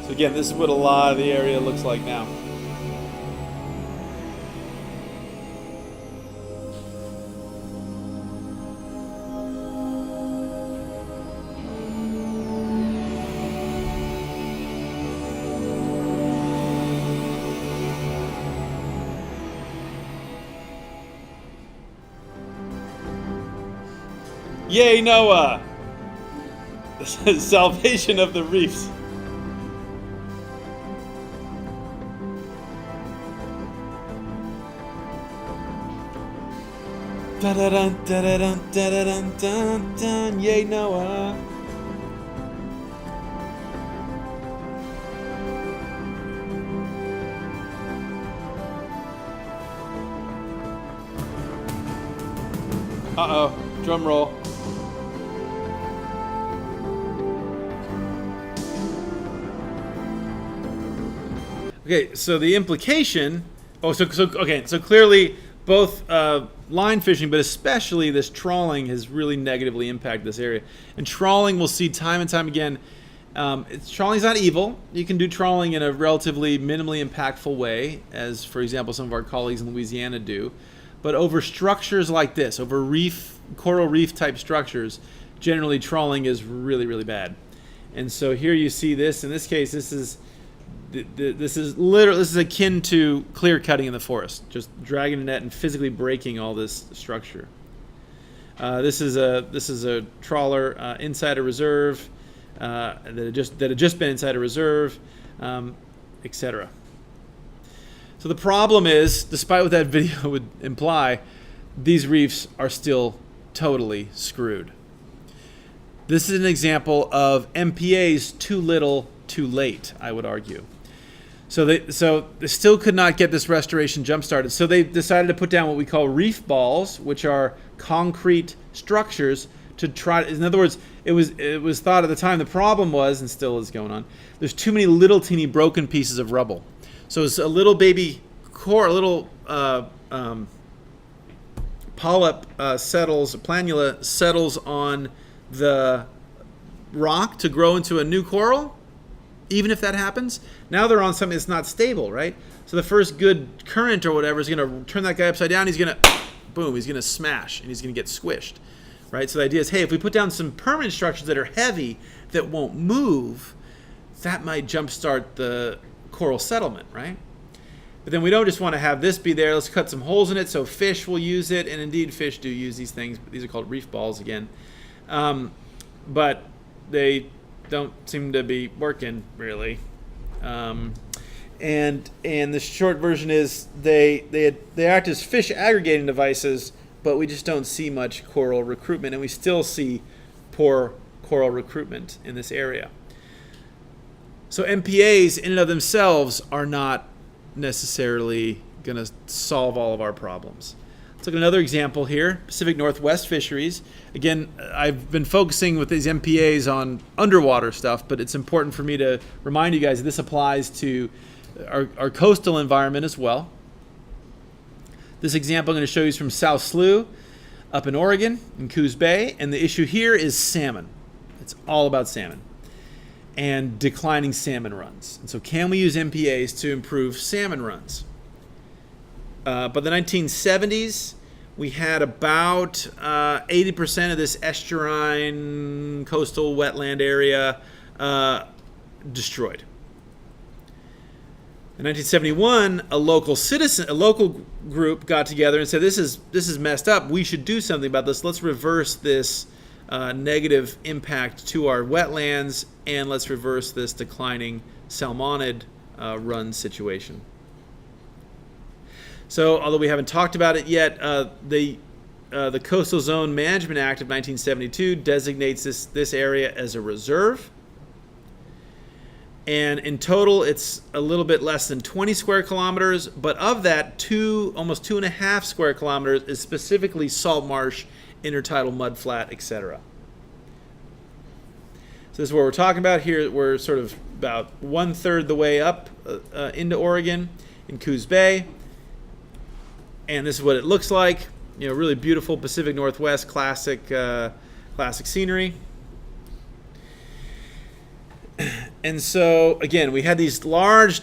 So again, this is what a lot of the area looks like now. Yay, Noah! The salvation of the reefs. Da-da-dun, da-da-dun, da-da-dun, dun, dun. Yay, Noah. Uh-oh, drum roll. Okay, so the implication, so clearly both line fishing, but especially this trawling has really negatively impacted this area. And trawling, we'll see time and time again, trawling's not evil. You can do trawling in a relatively minimally impactful way, as, for example, some of our colleagues in Louisiana do. But over structures like this, over coral reef type structures, generally trawling is really, really bad. And so here you see this. In this case, this is akin to clear cutting in the forest, just dragging a net and physically breaking all this structure. This is a trawler inside a reserve that had just been inside a reserve, etc. So the problem is, despite what that video would imply, these reefs are still totally screwed. This is an example of MPAs too little, too late, I would argue. So they still could not get this restoration jump started. So they decided to put down what we call reef balls, which are concrete structures to try. In other words, it was thought at the time, the problem was, and still is going on, there's too many little teeny broken pieces of rubble. So it's a little baby core, a little polyp planula settles on the rock to grow into a new coral. Even if that happens, now they're on something that's not stable, right? So the first good current or whatever is going to turn that guy upside down. He's going to, boom, he's going to smash, and he's going to get squished, right? So the idea is, hey, if we put down some permanent structures that are heavy, that won't move, that might jumpstart the coral settlement, right? But then we don't just want to have this be there. Let's cut some holes in it so fish will use it, and indeed fish do use these things. These are called reef balls again. But they don't seem to be working really, and the short version is they act as fish aggregating devices, but we just don't see much coral recruitment, and we still see poor coral recruitment in this area. So MPAs in and of themselves are not necessarily going to solve all of our problems. Let's look at another example here, Pacific Northwest fisheries. Again, I've been focusing with these MPAs on underwater stuff, but it's important for me to remind you guys that this applies to our coastal environment as well. This example I'm going to show you is from South Slough up in Oregon, in Coos Bay, and the issue here is salmon. It's all about salmon and declining salmon runs. And so can we use MPAs to improve salmon runs? By the 1970s, we had about 80% of this estuarine coastal wetland area destroyed. In 1971, a local group got together and said, "This is messed up. We should do something about this. Let's reverse this negative impact to our wetlands, and let's reverse this declining salmonid run situation." So, although we haven't talked about it yet, the Coastal Zone Management Act of 1972 designates this area as a reserve. And in total, it's a little bit less than 20 square kilometers, but of that, almost 2.5 square kilometers is specifically salt marsh, intertidal mudflat, etc. So this is what we're talking about here. We're sort of about 1/3 the way up into Oregon in Coos Bay. And this is what it looks like. You know, really beautiful Pacific Northwest classic scenery. And so, again, we had these large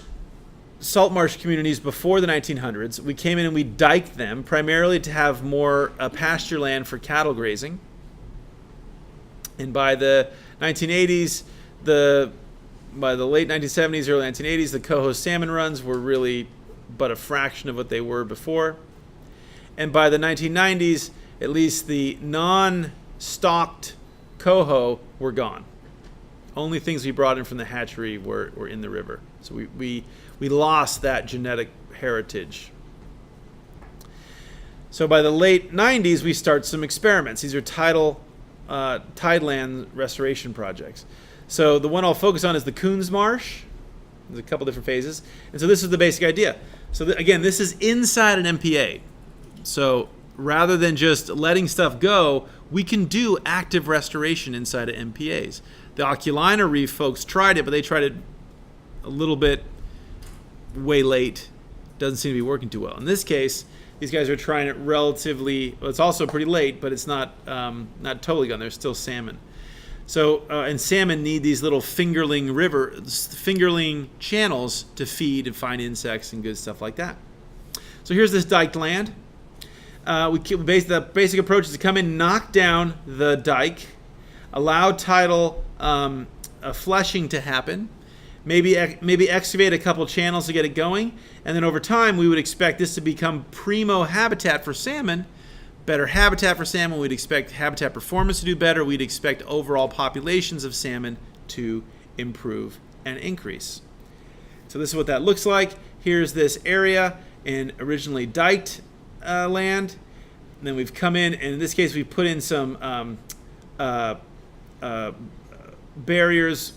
salt marsh communities before the 1900s. We came in and we diked them primarily to have more pasture land for cattle grazing. And by the 1980s, by the late 1970s, early 1980s, the coho salmon runs were really but a fraction of what they were before. And by the 1990s, at least the non-stocked coho were gone. Only things we brought in from the hatchery were in the river. So we lost that genetic heritage. So by the late 90s, we start some experiments. These are tideland restoration projects. So the one I'll focus on is the Coons Marsh. There's a couple different phases. And so this is the basic idea. So again, this is inside an MPA. So rather than just letting stuff go, we can do active restoration inside of MPAs. The Catalina Reef folks tried it, but they tried it a little bit way late. Doesn't seem to be working too well. In this case, these guys are trying it relatively, well, it's also pretty late, but it's not totally gone. There's still salmon. So, and salmon need these little fingerling channels to feed and find insects and good stuff like that. So here's this diked land. The basic approach is to come in, knock down the dike, allow tidal fleshing to happen, maybe excavate a couple channels to get it going, and then over time we would expect this to become primo habitat for salmon. Better habitat for salmon, we'd expect habitat performance to do better, we'd expect overall populations of salmon to improve and increase. So this is what that looks like. Here's this area in originally diked land. And then we've come in, and in this case, we put in some barriers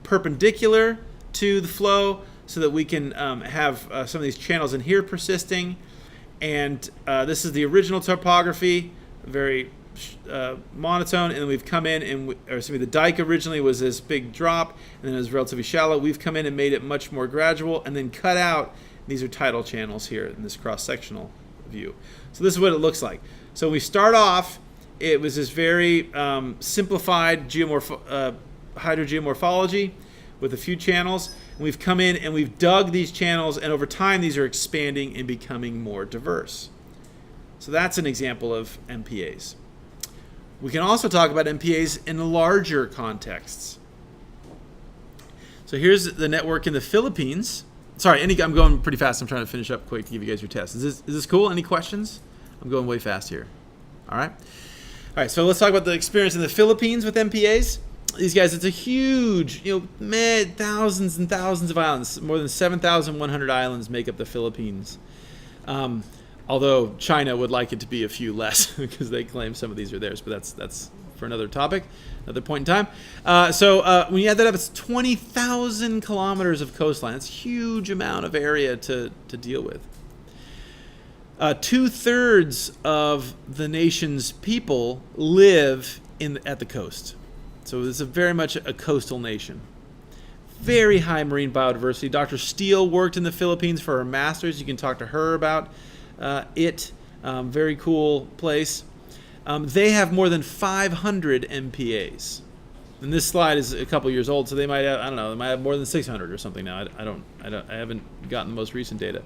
perpendicular to the flow so that we can have some of these channels in here persisting. And this is the original topography, very monotone. And then we've come in, the dike originally was this big drop, and then it was relatively shallow. We've come in and made it much more gradual, and then cut out. These are tidal channels here in this cross-sectional view. So this is what it looks like. So we start off, it was this very simplified hydrogeomorphology with a few channels. And we've come in and we've dug these channels, and over time these are expanding and becoming more diverse. So that's an example of MPAs. We can also talk about MPAs in larger contexts. So here's the network in the Philippines. Sorry, I'm going pretty fast. I'm trying to finish up quick to give you guys your test. Is this cool? Any questions? I'm going way fast here. All right. All right, so let's talk about the experience in the Philippines with MPAs. These guys, it's a huge, thousands and thousands of islands. More than 7,100 islands make up the Philippines. Although China would like it to be a few less because they claim some of these are theirs, but that's for another topic, another point in time. So when you add that up, it's 20,000 kilometers of coastline. That's a huge amount of area to deal with. 2/3 of the nation's people live at the coast. So it's very much a coastal nation. Very high marine biodiversity. Dr. Steele worked in the Philippines for her master's. You can talk to her about it. Very cool place. They have more than 500 MPAs. And this slide is a couple years old, so they might have, they might have more than 600 or something now. I haven't gotten the most recent data.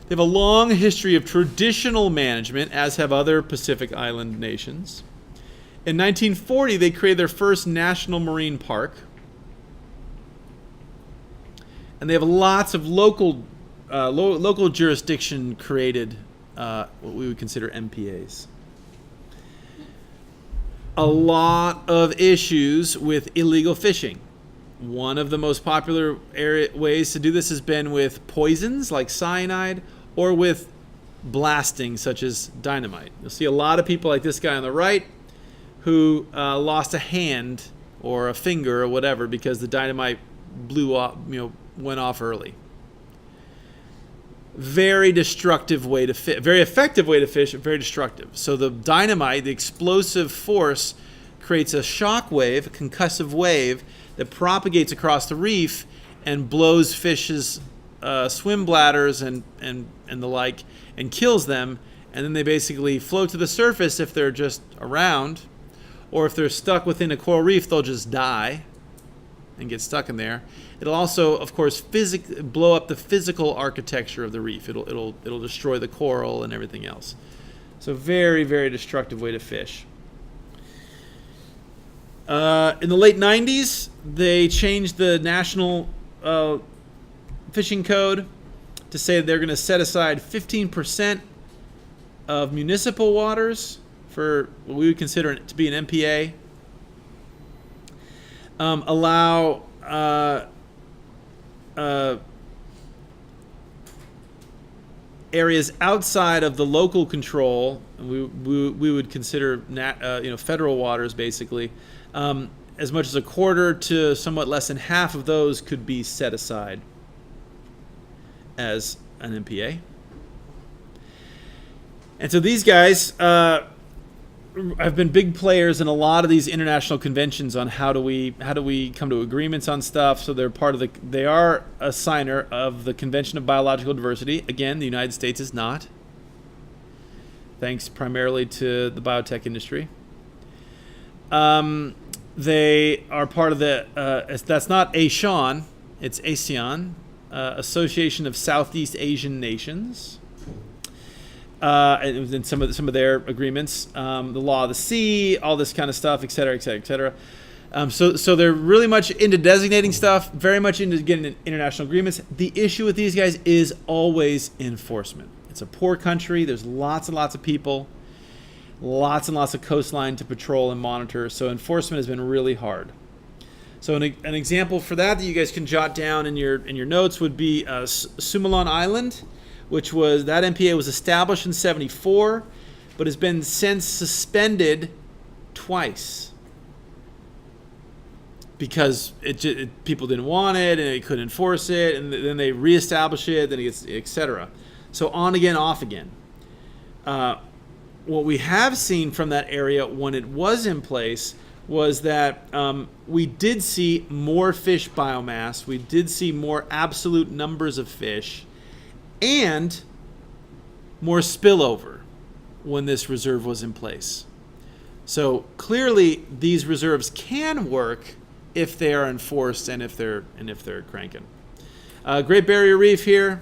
They have a long history of traditional management, as have other Pacific Island nations. In 1940, they created their first national marine park. And they have lots of local jurisdiction created, what we would consider MPAs. A lot of issues with illegal fishing. One of the most popular ways to do this has been with poisons like cyanide or with blasting such as dynamite. You'll see a lot of people like this guy on the right who lost a hand or a finger or whatever because the dynamite blew off, went off early. Very destructive way to fish. Very effective way to fish, but very destructive. So the dynamite, the explosive force, creates a shock wave, a concussive wave that propagates across the reef and blows fish's swim bladders and the like and kills them. And then they basically float to the surface if they're just around, or if they're stuck within a coral reef, they'll just die and get stuck in there. It'll also, of course, blow up the physical architecture of the reef. It'll destroy the coral and everything else. So very, very destructive way to fish. In the late 90s, they changed the national fishing code to say that they're going to set aside 15% of municipal waters for what we would consider to be an MPA. Allow areas outside of the local control, we would consider federal waters basically. As much as a quarter to somewhat less than half of those could be set aside as an MPA. And so these guys have been big players in a lot of these international conventions on how do we come to agreements on stuff. So they are a signer of the Convention of Biological Diversity. Again, the United States is not, thanks primarily to the biotech industry. They are part of the that's not ASEAN, it's ASEAN, Association of Southeast Asian Nations. And some of their agreements, the law of the sea, all this kind of stuff, et cetera, et cetera, et cetera. So they're really much into designating stuff, very much into getting international agreements. The issue with these guys is always enforcement. It's a poor country. There's lots and lots of people, lots and lots of coastline to patrol and monitor. So enforcement has been really hard. So an example for that you guys can jot down in your notes would be Sumalon Island, which was, that MPA was established in 1974. but has been since suspended twice because people didn't want it and they couldn't enforce it, and then they reestablish it, then it gets, etc. So on again, off again. What we have seen from that area when it was in place was that we did see more fish biomass, we did see more absolute numbers of fish, and more spillover when this reserve was in place. So clearly these reserves can work if they are enforced and if they're cranking. Great Barrier Reef here.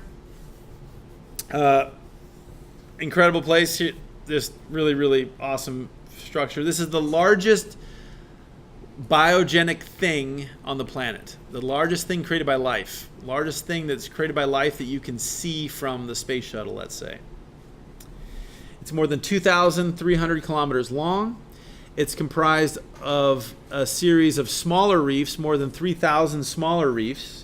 Incredible place here. This really, really awesome structure. This is the largest biogenic thing on the planet. The largest thing created by life. Largest thing that's created by life that you can see from the space shuttle, let's say. It's more than 2,300 kilometers long. It's comprised of a series of smaller reefs, more than 3,000 smaller reefs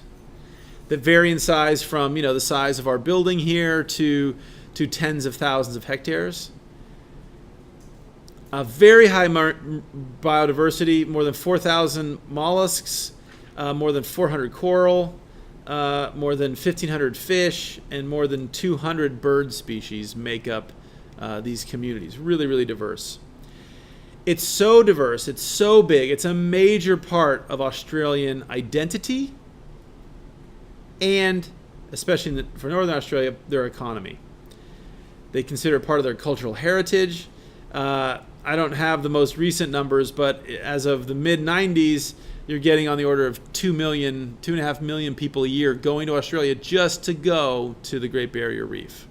that vary in size from, the size of our building here to tens of thousands of hectares. A very high biodiversity, more than 4,000 mollusks, more than 400 coral, more than 1,500 fish, and more than 200 bird species make up these communities. Really, really diverse. It's so diverse, it's so big, it's a major part of Australian identity and, especially for Northern Australia, their economy. They consider it part of their cultural heritage. I don't have the most recent numbers, but as of the mid-90s, you're getting on the order of 2.5 million people a year going to Australia just to go to the Great Barrier Reef.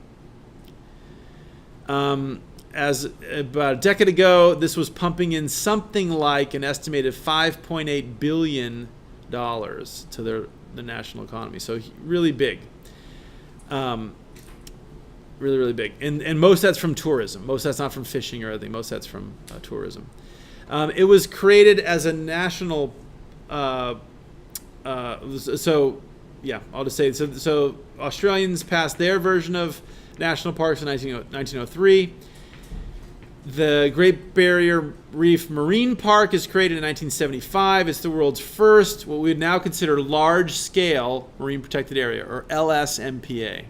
As about a decade ago, this was pumping in something like an estimated $5.8 billion to the national economy. So really big. Really, really big. And most of that's from tourism. Most of that's not from fishing or anything. Most of that's from tourism. It was created as a national... I'll just say, so Australians passed their version of national parks in 1903. The Great Barrier Reef Marine Park is created in 1975. It's the world's first, what we would now consider large-scale marine protected area, or LSMPA.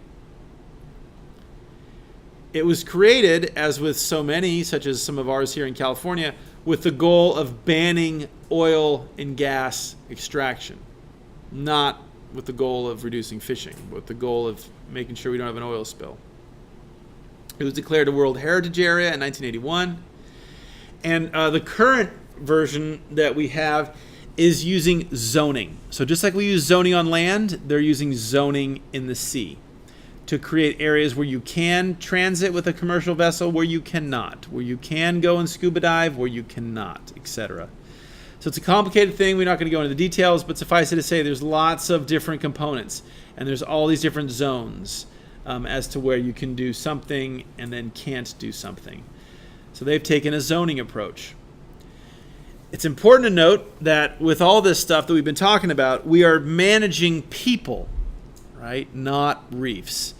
It was created, as with so many, such as some of ours here in California, with the goal of banning oil and gas extraction, not with the goal of reducing fishing, but with the goal of making sure we don't have an oil spill. It was declared a World Heritage Area in 1981. And the current version that we have is using zoning. So just like we use zoning on land, they're using zoning in the sea to create areas where you can transit with a commercial vessel, where you cannot, where you can go and scuba dive, where you cannot, etc. So it's a complicated thing. We're not going to go into the details, but suffice it to say there's lots of different components, and there's all these different zones as to where you can do something and then can't do something. So they've taken a zoning approach. It's important to note that with all this stuff that we've been talking about, we are managing people, right? Not reefs.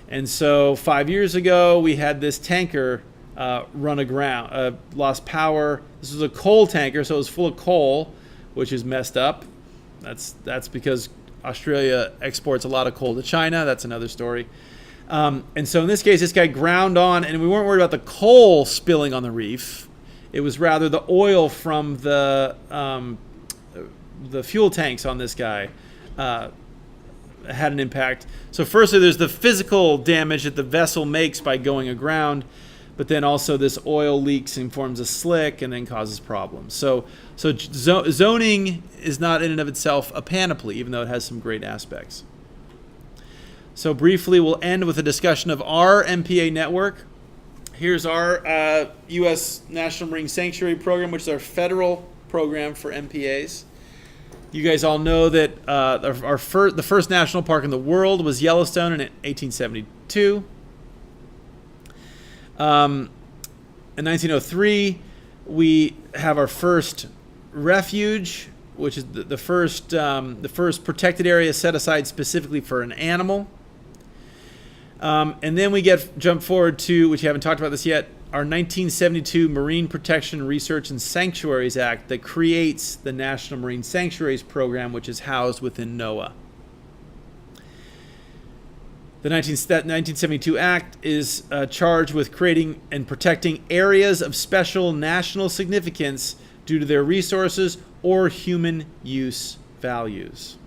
And so 5 years ago, we had this tanker run aground, lost power. This was a coal tanker, so it was full of coal, which is messed up. That's because Australia exports a lot of coal to China. That's another story. And so in this case, this guy ground on, and we weren't worried about the coal spilling on the reef. It was rather the oil from the fuel tanks on this guy had an impact. So firstly, there's the physical damage that the vessel makes by going aground, but then also this oil leaks and forms a slick and then causes problems. So zoning is not in and of itself a panoply, even though it has some great aspects. So briefly, we'll end with a discussion of our MPA network. Here's our U.S. National Marine Sanctuary Program, which is our federal program for MPAs. You guys all know that the first national park in the world was Yellowstone in 1872. In 1903, we have our first refuge, which is the first protected area set aside specifically for an animal. And then we jump forward to, which you haven't talked about this yet, our 1972 Marine Protection Research and Sanctuaries Act that creates the National Marine Sanctuaries Program, which is housed within NOAA. The 1972 Act is charged with creating and protecting areas of special national significance due to their resources or human use values.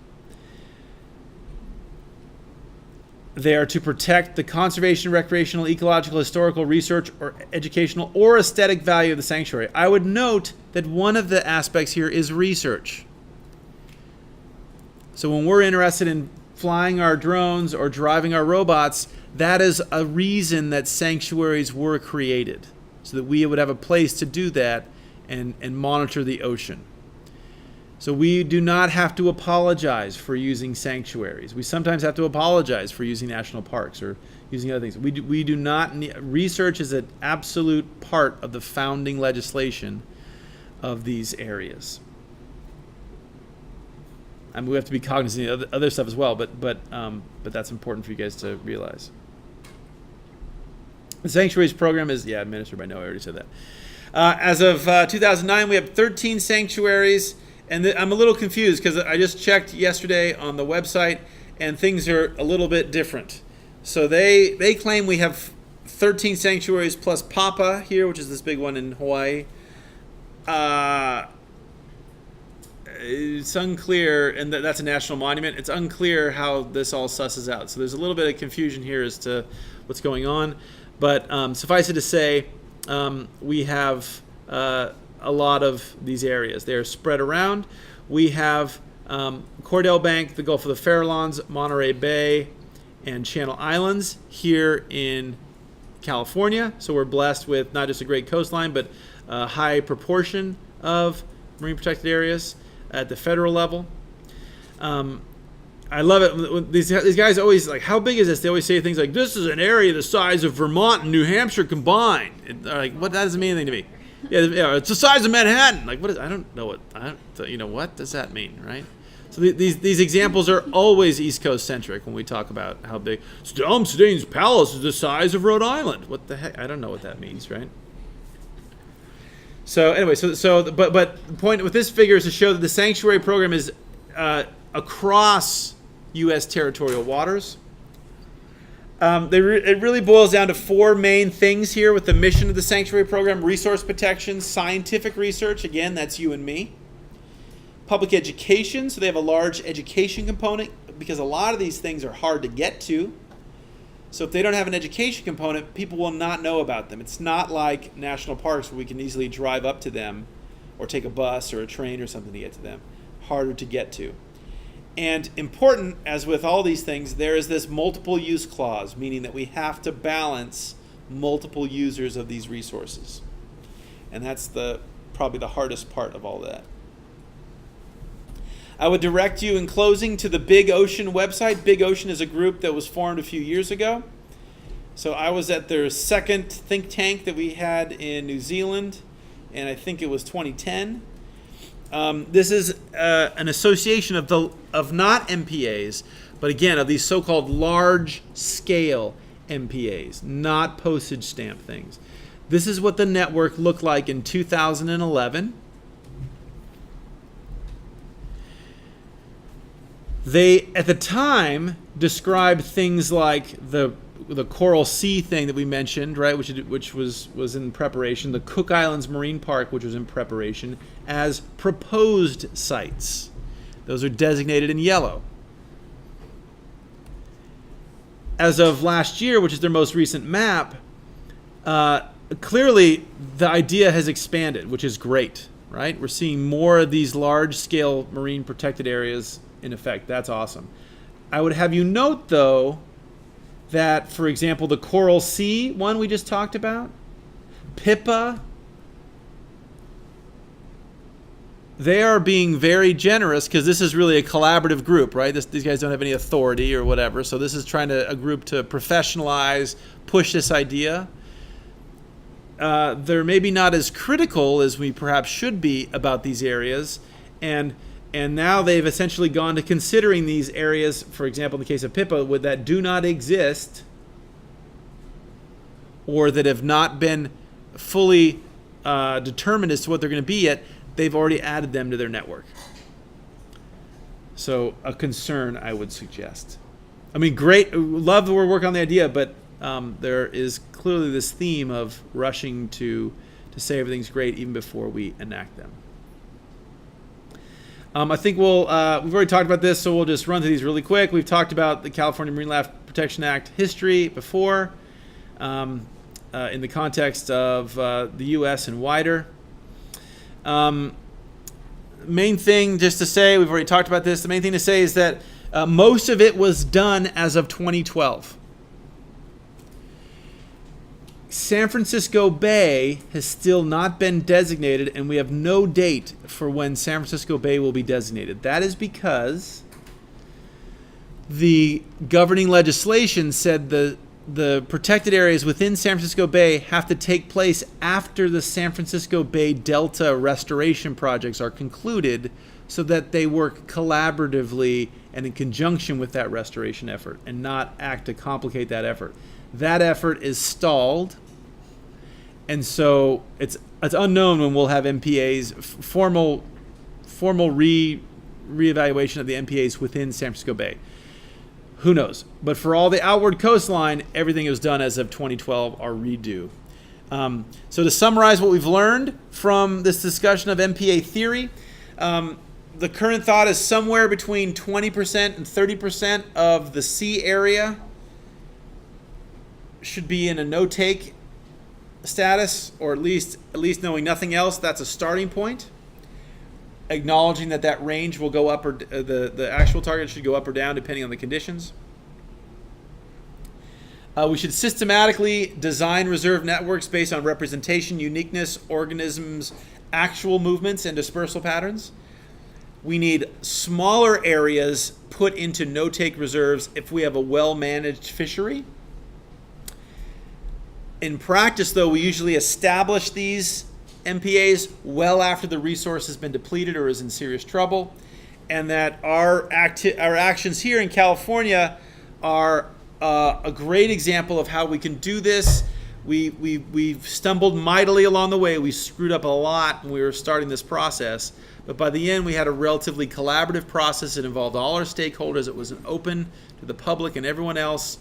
They are to protect the conservation, recreational, ecological, historical, research, or educational, or aesthetic value of the sanctuary. I would note that one of the aspects here is research. So when we're interested in flying our drones or driving our robots, that is a reason that sanctuaries were created, so that we would have a place to do that and monitor the ocean. So we do not have to apologize for using sanctuaries. We sometimes have to apologize for using national parks or using other things. We do not need, research is an absolute part of the founding legislation of these areas. I mean, we have to be cognizant of other stuff as well, but that's important for you guys to realize. The sanctuaries program is administered by NOAA. I already said that. As of 2009, we have 13 sanctuaries. And I'm a little confused because I just checked yesterday on the website and things are a little bit different. So they claim we have 13 sanctuaries plus Papa here, which is this big one in Hawaii. It's unclear, and that's a national monument. It's unclear how this all susses out. So there's a little bit of confusion here as to what's going on. But suffice it to say, we have a lot of these areas. They are spread around. We have Cordell Bank, the Gulf of the Farallones, Monterey Bay, and Channel Islands here in California. So we're blessed with not just a great coastline, but a high proportion of marine protected areas at the federal level. I love it. These guys always like, how big is this? They always say things like, this is an area the size of Vermont and New Hampshire combined. And they're like, what? That doesn't mean anything to me. Yeah, it's the size of Manhattan. Like, what is? I don't know what. What does that mean, right? So these examples are always East Coast centric when we talk about how big. Stain's Palace is the size of Rhode Island. What the heck? I don't know what that means, right? So anyway, but the point with this figure is to show that the sanctuary program is across U.S. territorial waters. It really boils down to four main things here with the mission of the sanctuary program: resource protection, scientific research, again, that's you and me. Public education, so they have a large education component because a lot of these things are hard to get to. So if they don't have an education component, people will not know about them. It's not like national parks where we can easily drive up to them or take a bus or a train or something to get to them. Harder to get to. And important, as with all these things, there is this multiple use clause, meaning that we have to balance multiple users of these resources. And that's probably the hardest part of all that. I would direct you in closing to the Big Ocean website. Big Ocean is a group that was formed a few years ago. So I was at their second think tank that we had in New Zealand, and I think it was 2010. This is an association of not MPAs, but again, of these so-called large-scale MPAs, not postage stamp things. This is what the network looked like in 2011. They, at the time, described things like the Coral Sea thing that we mentioned, right, which was in preparation, the Cook Islands Marine Park, which was in preparation, as proposed sites. Those are designated in yellow. As of last year, which is their most recent map, clearly the idea has expanded, which is great, right? We're seeing more of these large-scale marine protected areas in effect. That's awesome. I would have you note, though, that, for example, the Coral Sea one we just talked about, PIPA, they are being very generous because this is really a collaborative group, right? These guys don't have any authority or whatever, so this is trying to a group to professionalize, push this idea. They're maybe not as critical as we perhaps should be about these areas, and now they've essentially gone to considering these areas, for example, in the case of PIPA, that do not exist or that have not been fully determined as to what they're going to be yet, they've already added them to their network. So a concern, I would suggest. I mean, great, love that we're working on the idea, but there is clearly this theme of rushing to say everything's great even before we enact them. I think we've already talked about this, so we'll just run through these really quick. We've talked about the California Marine Life Protection Act history before, in the context of the U.S. and wider. Main thing just to say, we've already talked about this, the main thing to say is that most of it was done as of 2012. San Francisco Bay has still not been designated, and we have no date for when San Francisco Bay will be designated. That is because the governing legislation said the protected areas within San Francisco Bay have to take place after the San Francisco Bay Delta restoration projects are concluded, so that they work collaboratively and in conjunction with that restoration effort and not act to complicate that effort. That effort is stalled, and so it's unknown when we'll have MPAs, formal reevaluation of the MPAs within San Francisco Bay. Who knows? But for all the outward coastline, everything is done as of 2012 or redo. So to summarize what we've learned from this discussion of MPA theory, the current thought is somewhere between 20% and 30% of the sea area should be in a no-take status, or at least knowing nothing else, that's a starting point. Acknowledging that range will go up, or the actual target should go up or down depending on the conditions. We should systematically design reserve networks based on representation, uniqueness, organisms' actual movements, and dispersal patterns. We need smaller areas put into no-take reserves if we have a well-managed fishery. In practice, though, we usually establish these MPAs well after the resource has been depleted or is in serious trouble, and that our actions here in California are a great example of how we can do this. We've stumbled mightily along the way. We screwed up a lot when we were starting this process, but by the end we had a relatively collaborative process that involved all our stakeholders. It was open to the public and everyone else.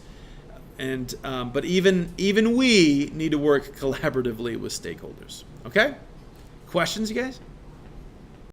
And but even we need to work collaboratively with stakeholders. Okay? Questions, you guys?